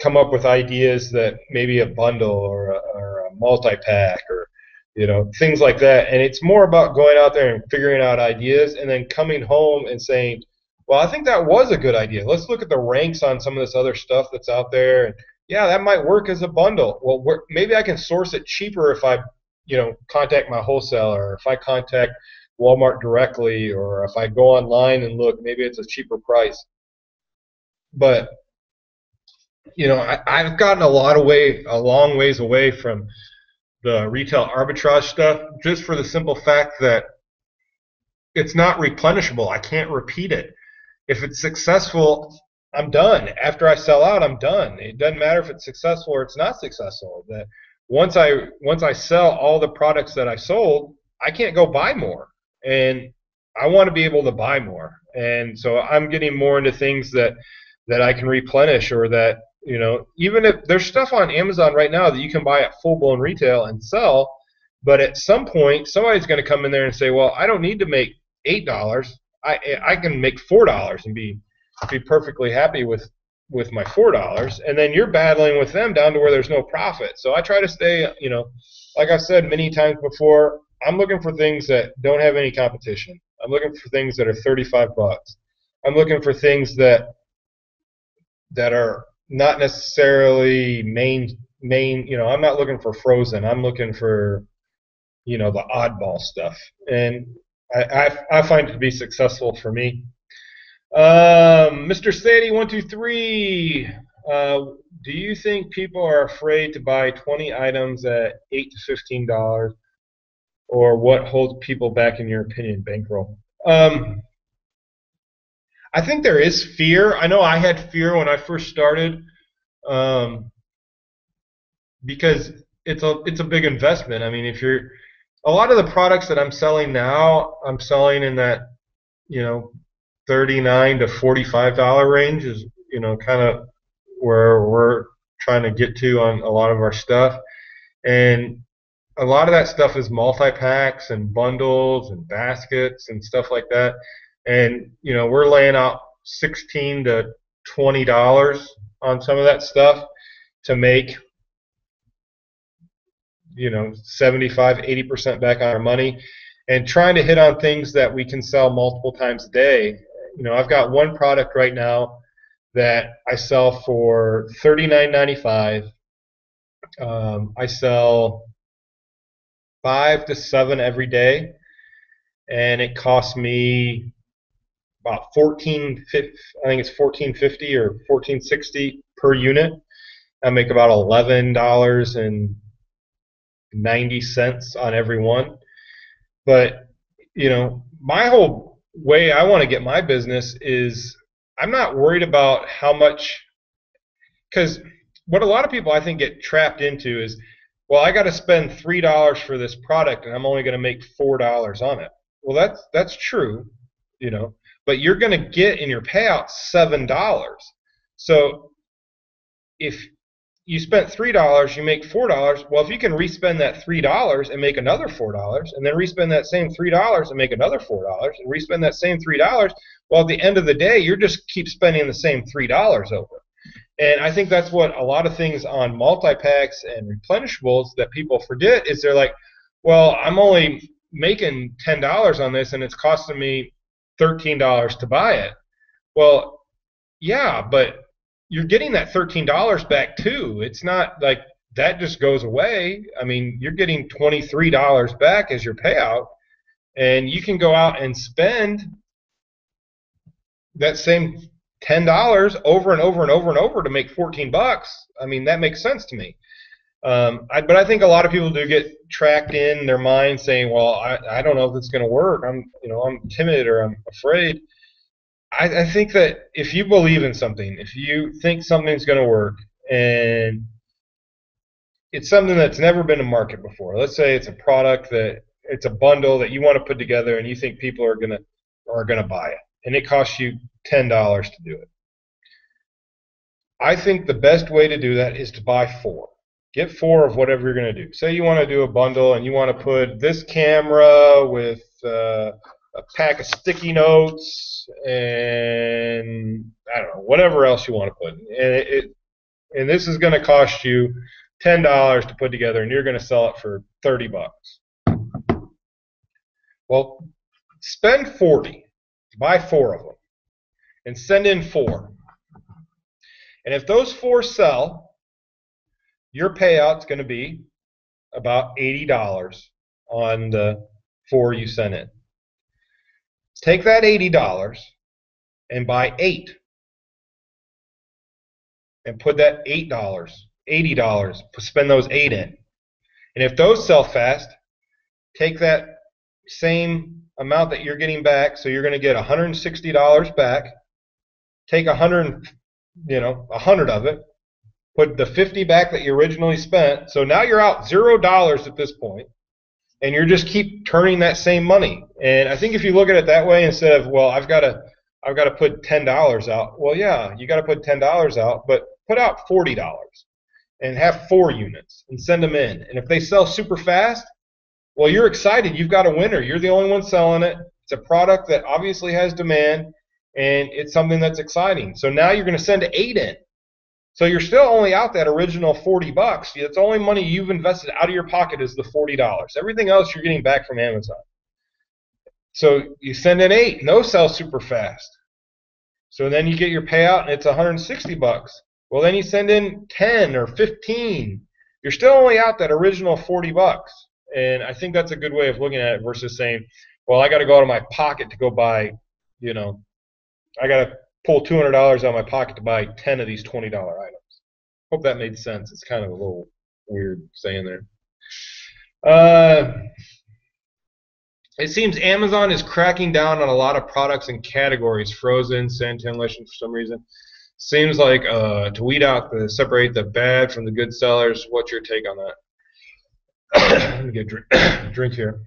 come up with ideas that maybe a bundle or a multi-pack or things like that. And it's more about going out there and figuring out ideas and then coming home and saying, well, I think that was a good idea. Let's look at the ranks on some of this other stuff that's out there. And yeah, that might work as a bundle. Well, maybe I can source it cheaper if I contact my wholesaler, or if I contact Walmart directly, or if I go online and look, maybe it's a cheaper price. But I've gotten a long ways away from the retail arbitrage stuff, just for the simple fact that it's not replenishable. I can't repeat it. If it's successful, I'm done. After I sell out, I'm done. It doesn't matter if it's successful or it's not successful. That once I sell all the products that I sold, I can't go buy more, and I want to be able to buy more. And so I'm getting more into things that I can replenish, or that even if there's stuff on Amazon right now that you can buy at full-blown retail and sell, but at some point somebody's going to come in there and say, well, I don't need to make $8. I can make $4 and be perfectly happy with my $4, and then you're battling with them down to where there's no profit. So I try to stay, like I've said many times before, I'm looking for things that don't have any competition. I'm looking for things that are $35. I'm looking for things that are not necessarily I'm not looking for frozen. I'm looking for, the oddball stuff. And I find it to be successful for me. Mr. Sadie123, do you think people are afraid to buy 20 items at $8 to $15, or what holds people back in your opinion, bankroll? I think there is fear. I know I had fear when I first started, because it's a big investment. I mean, if you're a lot of the products that I'm selling now, I'm selling in that, $39 to $45 range is, kind of where we're trying to get to on a lot of our stuff. And a lot of that stuff is multi-packs and bundles and baskets and stuff like that. And, we're laying out $16 to $20 on some of that stuff to make, 75, 80% back on our money, and trying to hit on things that we can sell multiple times a day. I've got one product right now that I sell for $39.95. I sell 5 to 7 every day, and it costs me about $14.50. I think it's $14.50 or $14.60 per unit. I make about $11.90 on every one. But my whole way I want to get my business is I'm not worried about how much, because what a lot of people I think get trapped into is, well, I got to spend $3 for this product and I'm only going to make $4 on it. Well, that's true, but you're going to get in your payout $7. So if you spent $3, you make $4. Well, if you can respend that $3 and make another $4, and then respend that same $3 and make another $4, and respend that same $3, well, at the end of the day, you're just keep spending the same $3 over. And I think that's what a lot of things on multi-packs and replenishables that people forget is they're like, well, I'm only making $10 on this, and it's costing me $13 to buy it. Well, yeah, but you're getting that $13 back too. It's not like that just goes away. I mean, you're getting $23 back as your payout, and you can go out and spend that same $10 over and over and over and over to make $14. I mean, that makes sense to me. But I think a lot of people do get tracked in their mind saying, well, I don't know if it's going to work. I'm timid or I'm afraid. I think that if you believe in something, if you think something's going to work, and it's something that's never been in market before, let's say it's a product that it's a bundle that you want to put together and you think people are going to buy it, and it costs you $10 to do it. I think the best way to do that is to buy 4. Get 4 of whatever you're going to do. Say you want to do a bundle and you want to put this camera with a pack of sticky notes and I don't know, whatever else you want to put. And this is going to cost you $10 to put together, and you're going to sell it for $30. Well, spend $40, buy 4 of them, and send in 4. And if those 4 sell, your payout's going to be about $80 on the 4 you sent in. Take that $80 and buy 8, and put that $80, spend those 8 in. And if those sell fast, take that same amount that you're getting back, so you're going to get $160 back. Take 100 of it, put the 50 back that you originally spent. So now you're out $0 at this point, and you're just keep turning that same money. And I think if you look at it that way, instead of, well, I've got to put $10 out. Well, yeah, you got to put $10 out, but put out $40 and have 4 units and send them in. And if they sell super fast, well, you're excited. You've got a winner. You're the only one selling it. It's a product that obviously has demand, and it's something that's exciting. So now you're going to send 8 in. So you're still only out that original $40. It's the only money you've invested out of your pocket is the $40. Everything else you're getting back from Amazon. So you send in 8, and those sell super fast. So then you get your payout, and it's $160. Well, then you send in 10 or 15. You're still only out that original $40. And I think that's a good way of looking at it versus saying, well, I got to go out of my pocket to go buy, I got to pull $200 out of my pocket to buy 10 of these $20 items. Hope that made sense. It's kind of a little weird saying there. It seems Amazon is cracking down on a lot of products and categories, frozen, sanitary lotion for some reason. Seems like to weed out, separate the bad from the good sellers. What's your take on that? Let me get a drink here.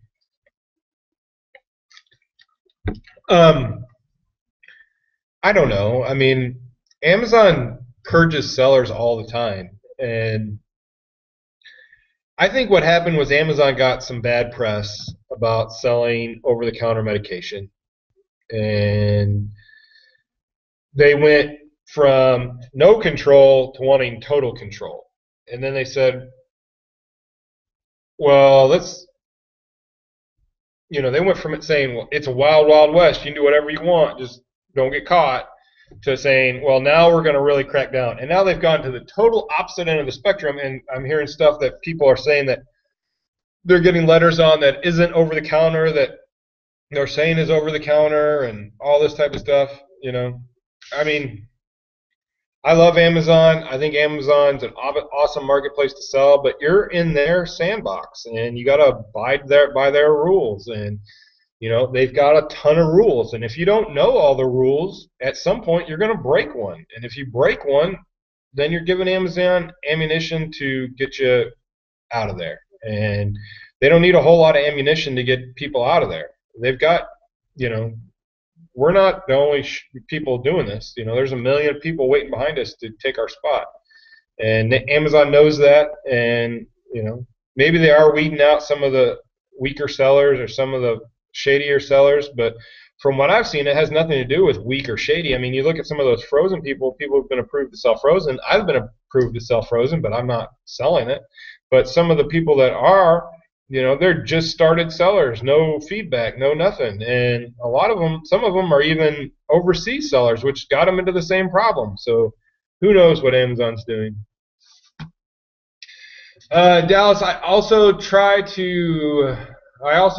I don't know. I mean, Amazon purges sellers all the time. And I think what happened was Amazon got some bad press about selling over-the-counter medication. And they went from no control to wanting total control. And then they said, well, they went from it saying, well, it's a wild, wild west. You can do whatever you want. Just don't get caught, to saying, well, now we're going to really crack down. And now they've gone to the total opposite end of the spectrum, and I'm hearing stuff that people are saying that they're getting letters on that isn't over-the-counter, that they're saying is over-the-counter, and all this type of stuff, I mean, I love Amazon. I think Amazon's an awesome marketplace to sell, but you're in their sandbox, and you got to abide by their rules. And they've got a ton of rules, and if you don't know all the rules, at some point you're going to break one. And if you break one, then you're giving Amazon ammunition to get you out of there. And they don't need a whole lot of ammunition to get people out of there. They've got, we're not the only people doing this. There's a million people waiting behind us to take our spot. And Amazon knows that, and, maybe they are weeding out some of the weaker sellers or some of the shadier sellers, but from what I've seen, it has nothing to do with weak or shady. I mean, you look at some of those frozen people who've been approved to sell frozen. I've been approved to sell frozen, but I'm not selling it. But some of the people that are, they're just started sellers, no feedback, no nothing. And a lot of them, some of them are even overseas sellers, which got them into the same problem. So who knows what Amazon's doing. Dallas, I also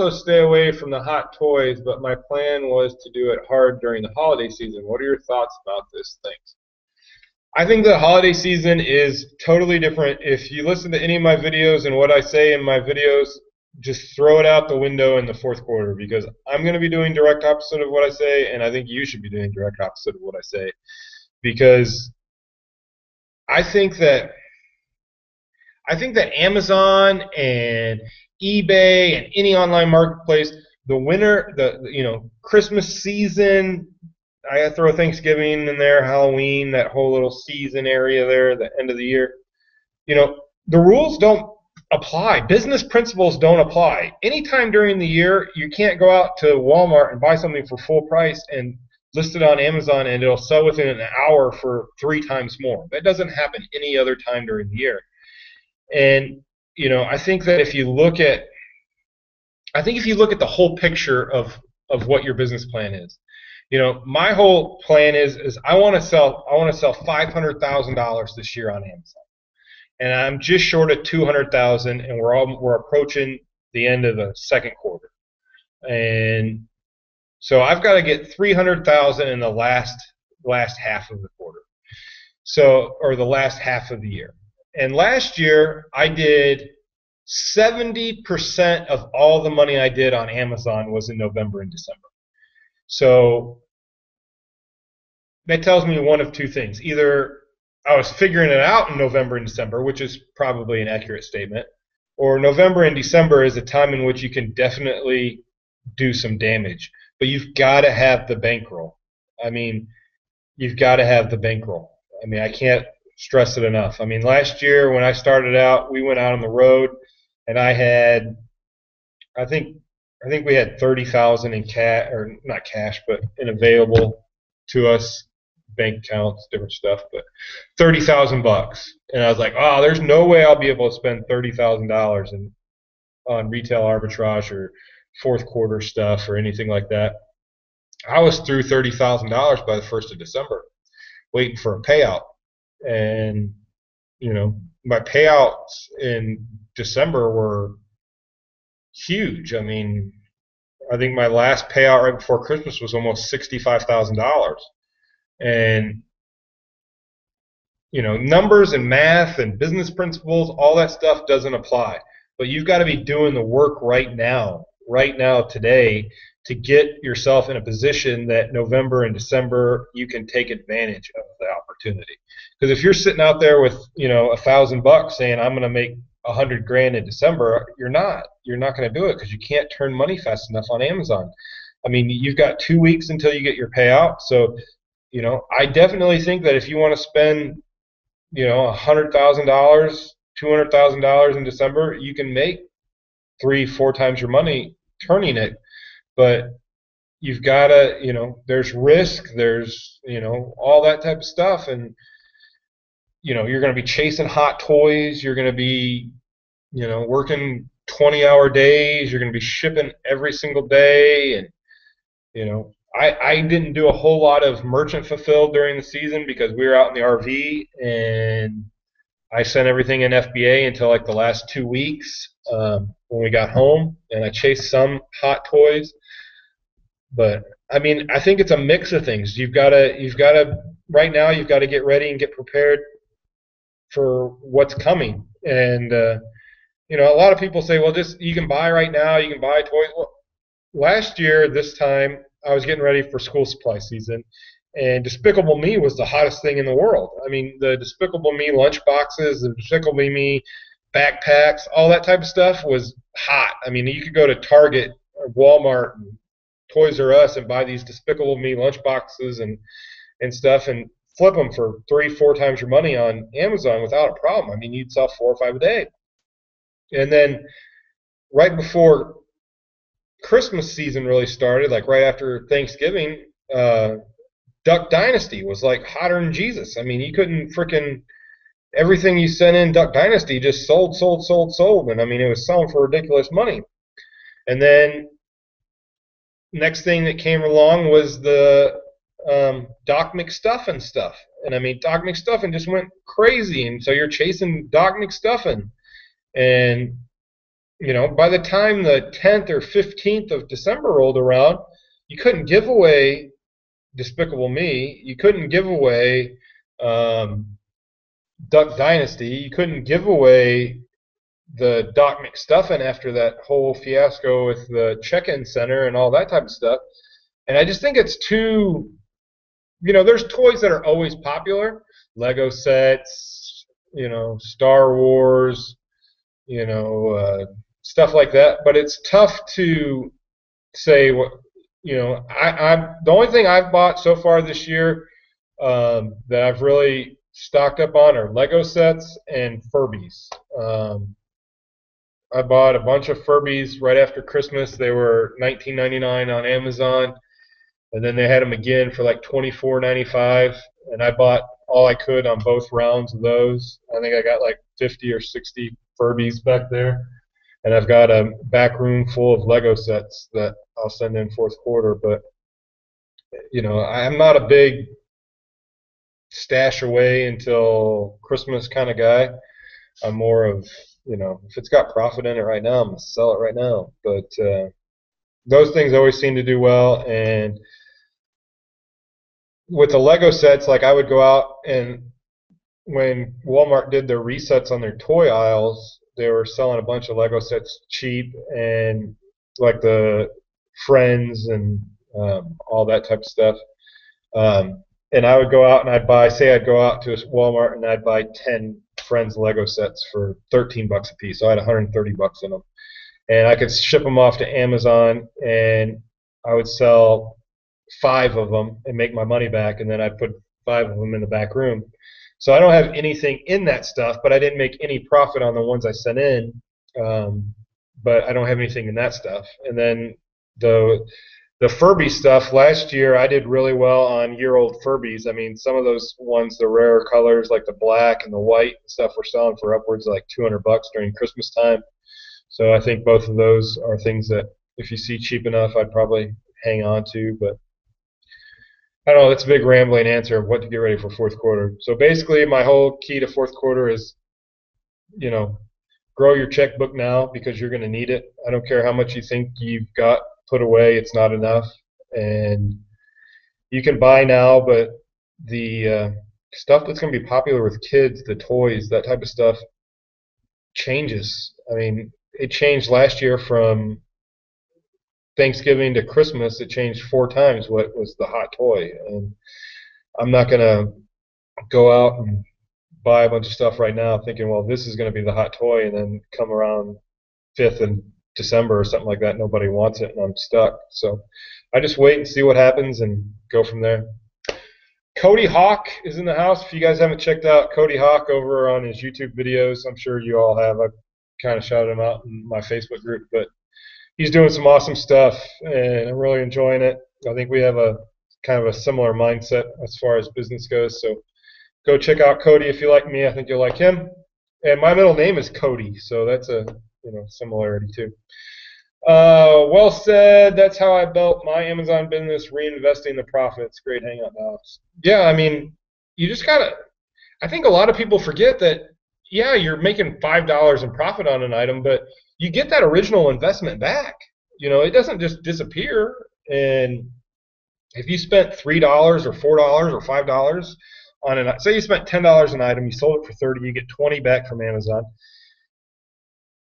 stay away from the hot toys, but my plan was to do it hard during the holiday season. What are your thoughts about this thing? I think the holiday season is totally different. If you listen to any of my videos and what I say in my videos, just throw it out the window in the fourth quarter, because I'm going to be doing direct opposite of what I say, and I think you should be doing direct opposite of what I say, because I think that Amazon and eBay and any online marketplace, the Christmas season, I gotta throw Thanksgiving in there, Halloween, that whole little season area there, the end of the year. The rules don't apply. Business principles don't apply. Anytime during the year, you can't go out to Walmart and buy something for full price and list it on Amazon and it'll sell within an hour for 3 times more. That doesn't happen any other time during the year. And I think that if you look at the whole picture of what your business plan is, my whole plan is I want to sell $500,000 this year on Amazon, and I'm just short of $200,000, and we're approaching the end of the second quarter, and so I've got to get $300,000 in the last half of the quarter, or the last half of the year. And last year I did 70% of all the money I did on Amazon was in November and December. So that tells me one of two things. Either I was figuring it out in November and December, which is probably an accurate statement, or November and December is a time in which you can definitely do some damage. But you've got to have the bankroll. I mean, you've got to have the bankroll. I mean, I can't stress it enough. I mean, last year when I started out, we went out on the road, and I think we had 30,000 in cash, or not cash, but in available to us, bank accounts, different stuff, but $30,000. And I was like, oh, there's no way I'll be able to spend $30,000 on retail arbitrage or fourth quarter stuff or anything like that. I was through $30,000 by the 1st of December, waiting for a payout. and my payouts in December were huge. I mean, I think my last payout right before Christmas was almost $65,000. And numbers and math and business principles, all that stuff doesn't apply. But you've got to be doing the work right now, today, to get yourself in a position that November and December you can take advantage of the opportunity. Because if you're sitting out there with $1,000 saying I'm going to make 100 grand in December, you're not going to do it because you can't turn money fast enough on Amazon. I mean, you've got 2 weeks until you get your payout. So I definitely think that if you want to spend $100,000, $200,000 in December, you can make 3-4 times your money turning it. But you've got to, there's risk, there's, all that type of stuff. And, you're going to be chasing hot toys. You're going to be, working 20-hour days. You're going to be shipping every single day. And, I didn't do a whole lot of merchant fulfilled during the season because we were out in the RV, and I sent everything in FBA until like the last 2 weeks when we got home, and I chased some hot toys. But I mean, I think it's a mix of things. You've got to right now. You've got to get ready and get prepared for what's coming. And a lot of people say, well, just you can buy right now. You can buy toys. Well, last year this time I was getting ready for school supply season, and Despicable Me was the hottest thing in the world. I mean, the Despicable Me lunch boxes, the Despicable Me backpacks, all that type of stuff was hot. I mean, you could go to Target or Walmart and Toys R Us and buy these Despicable Me lunch boxes and stuff and flip them for 3-4 times your money on Amazon without a problem. I mean, you'd sell 4 or 5 a day. And then right before Christmas season really started, like right after Thanksgiving, Duck Dynasty was like hotter than Jesus. I mean, you couldn't everything you sent in Duck Dynasty just sold. And I mean, it was selling for ridiculous money. And then next thing that came along was the Doc McStuffin stuff. And I mean, Doc McStuffin just went crazy. And so you're chasing Doc McStuffin. And by the time the 10th or 15th of December rolled around, you couldn't give away Despicable Me. You couldn't give away Duck Dynasty. You couldn't give away the Doc McStuffin after that whole fiasco with the check-in center and all that type of stuff. And I just think it's too, there's toys that are always popular, Lego sets, Star Wars, stuff like that. But it's tough to say what, I'm the only thing I've bought so far this year that I've really stocked up on are Lego sets and Furbies. I bought a bunch of Furbies right after Christmas. They were $19.99 on Amazon, and then they had them again for like $24.95. And I bought all I could on both rounds of those. I think I got like 50 or 60 Furbies back there, and I've got a back room full of Lego sets that I'll send in fourth quarter. But I'm not a big stash away until Christmas kind of guy. I'm more of, if it's got profit in it right now, I'm going to sell it right now. But those things always seem to do well. And with the Lego sets, like I would go out, and when Walmart did their resets on their toy aisles, they were selling a bunch of Lego sets cheap, and like the Friends and all that type of stuff. And I would go out and I'd go out to a Walmart and I'd buy 10 Friends Lego sets for $13 a piece. So I had $130 in them. And I could ship them off to Amazon, and I would sell 5 of them and make my money back, and then I'd put 5 of them in the back room. So I don't have anything in that stuff, but I didn't make any profit on the ones I sent in. But I don't have anything in that stuff. And then the Furby stuff, last year I did really well on year-old Furbies. I mean, some of those ones, the rare colors like the black and the white and stuff, were selling for upwards of like $200 during Christmas time. So I think both of those are things that if you see cheap enough, I'd probably hang on to. But I don't know, that's a big rambling answer of what to get ready for fourth quarter. So basically, my whole key to fourth quarter is, you know, grow your checkbook now because you're going to need it. I don't care how much you think you've got put away, it's not enough. And you can buy now, but the stuff that's going to be popular with kids, the toys, that type of stuff, changes. I mean, it changed last year from Thanksgiving to Christmas. It changed 4 times what was the hot toy. And I'm not going to go out and buy a bunch of stuff right now thinking, well, this is going to be the hot toy, and then come around 5th of December or something like that, nobody wants it, and I'm stuck. So I just wait and see what happens and go from there. Cody Hawk is in the house. If you guys haven't checked out Cody Hawk over on his YouTube videos, I'm sure you all have. I've kind of shouted him out in my Facebook group, but he's doing some awesome stuff, and I'm really enjoying it. I think we have a kind of a similar mindset as far as business goes. So go check out Cody if you like me. I think you'll like him. And my middle name is Cody, so that's a similarity too. Well said. That's how I built my Amazon business, reinvesting the profits. Great hangout house. Yeah, I mean, you just gotta. I think a lot of people forget that. Yeah, you're making $5 in profit on an item, but you get that original investment back. It doesn't just disappear. And if you spent $3 or $4 or $5 on an, say you spent $10 an item, you sold it for 30, you get 20 back from Amazon.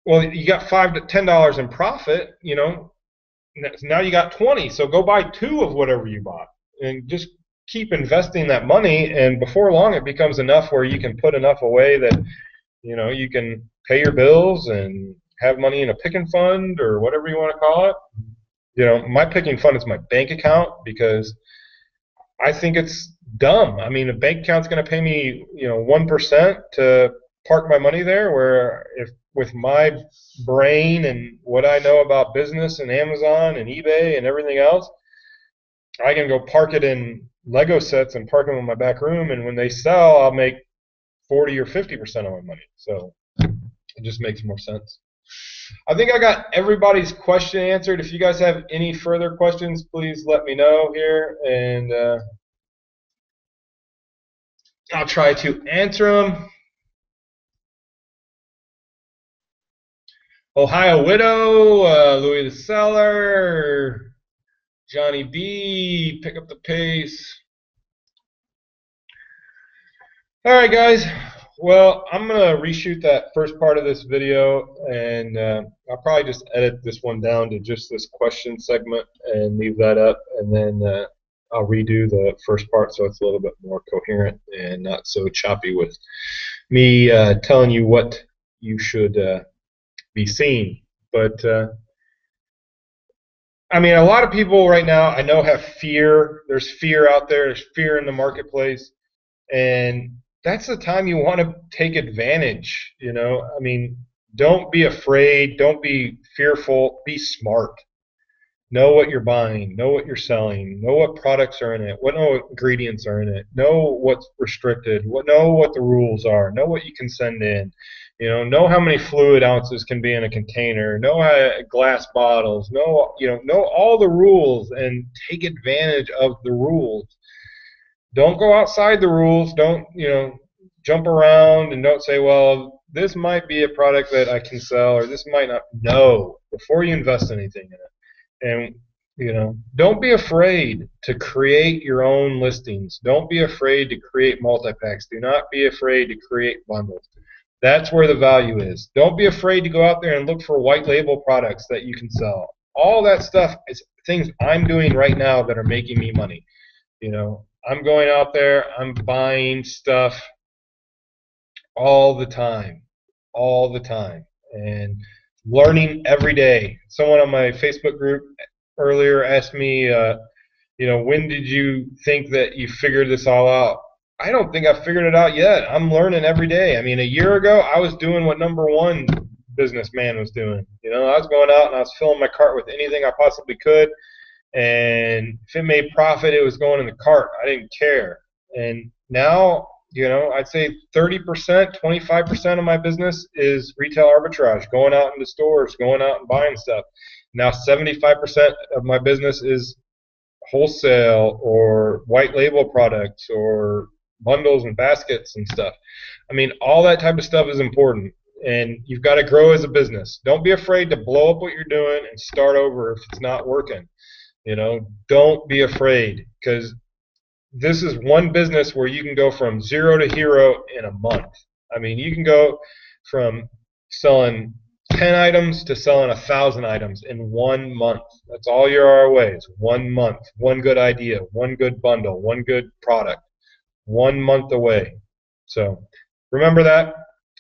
Well, you got $5 to $10 in profit. Now you got 20. So go buy 2 of whatever you bought, and just keep investing that money. And before long, it becomes enough where you can put enough away that you can pay your bills and have money in a picking fund or whatever you want to call it. My picking fund is my bank account because I think it's dumb. I mean, a bank account's going to pay me, 1% to park my money there, where if with my brain and what I know about business and Amazon and eBay and everything else, I can go park it in Lego sets and park them in my back room, and when they sell, I'll make 40 or 50% of my money. So it just makes more sense. I think I got everybody's question answered. If you guys have any further questions, please let me know here, and I'll try to answer them. Ohio Widow, Louis the Seller, Johnny B, pick up the pace. All right, guys. Well, I'm going to reshoot that first part of this video, and I'll probably just edit this one down to just this question segment and leave that up, and then I'll redo the first part so it's a little bit more coherent and not so choppy with me telling you what you should be seeing. But I mean, a lot of people right now I know have fear. There's fear out there. There's fear in the marketplace, and that's the time you want to take advantage. I mean, don't be afraid. Don't be fearful. Be smart. Know what you're buying. Know what you're selling. Know what products are in it. Know what ingredients are in it. Know what's restricted. Know what the rules are. Know what you can send in. Know how many fluid ounces can be in a container. Know how glass bottles. Know all the rules and take advantage of the rules. Don't go outside the rules. Don't, jump around, and don't say, well, this might be a product that I can sell, or this might not. No, before you invest anything in it. And, don't be afraid to create your own listings. Don't be afraid to create multi-packs. Do not be afraid to create bundles. That's where the value is. Don't be afraid to go out there and look for white label products that you can sell. All that stuff is things I'm doing right now that are making me money. I'm going out there, I'm buying stuff all the time, and learning every day. Someone on my Facebook group earlier asked me, when did you think that you figured this all out? I don't think I've figured it out yet. I'm learning every day. I mean, a year ago, I was doing what number one businessman was doing. I was going out and I was filling my cart with anything I possibly could. And if it made profit, it was going in the cart. I didn't care. And now, I'd say 30%, 25% of my business is retail arbitrage, going out into stores, going out and buying stuff. Now 75% of my business is wholesale or white label products or bundles and baskets and stuff. I mean, all that type of stuff is important, and you've got to grow as a business. Don't be afraid to blow up what you're doing and start over if it's not working. Don't be afraid, because this is one business where you can go from zero to hero in a month. I mean, you can go from selling 10 items to selling 1,000 items in 1 month. That's all your ROA is 1 month, one good idea, one good bundle, one good product, 1 month away. So remember that.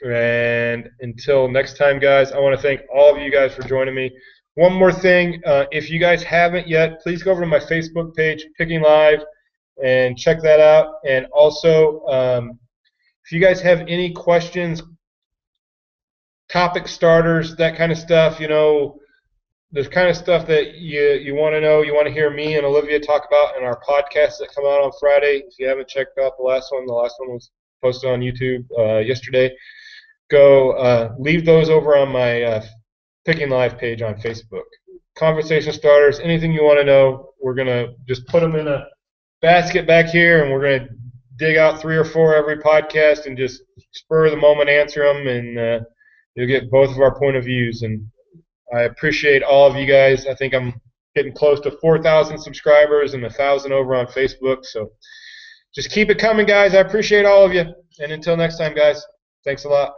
And until next time, guys, I want to thank all of you guys for joining me. One more thing, if you guys haven't yet, please go over to my Facebook page, Picking Live, and check that out. And also, if you guys have any questions, topic starters, that kind of stuff, the kind of stuff that you want to know, you want to hear me and Olivia talk about in our podcasts that come out on Friday. If you haven't checked out the last one was posted on YouTube yesterday. Go leave those over on my Picking Live page on Facebook. Conversation starters, anything you want to know, we're going to just put them in a basket back here, and we're going to dig out 3 or 4 every podcast and just spur of the moment answer them, and you'll get both of our point of views. And I appreciate all of you guys. I think I'm getting close to 4,000 subscribers and 1,000 over on Facebook. So just keep it coming, guys. I appreciate all of you. And until next time, guys, thanks a lot.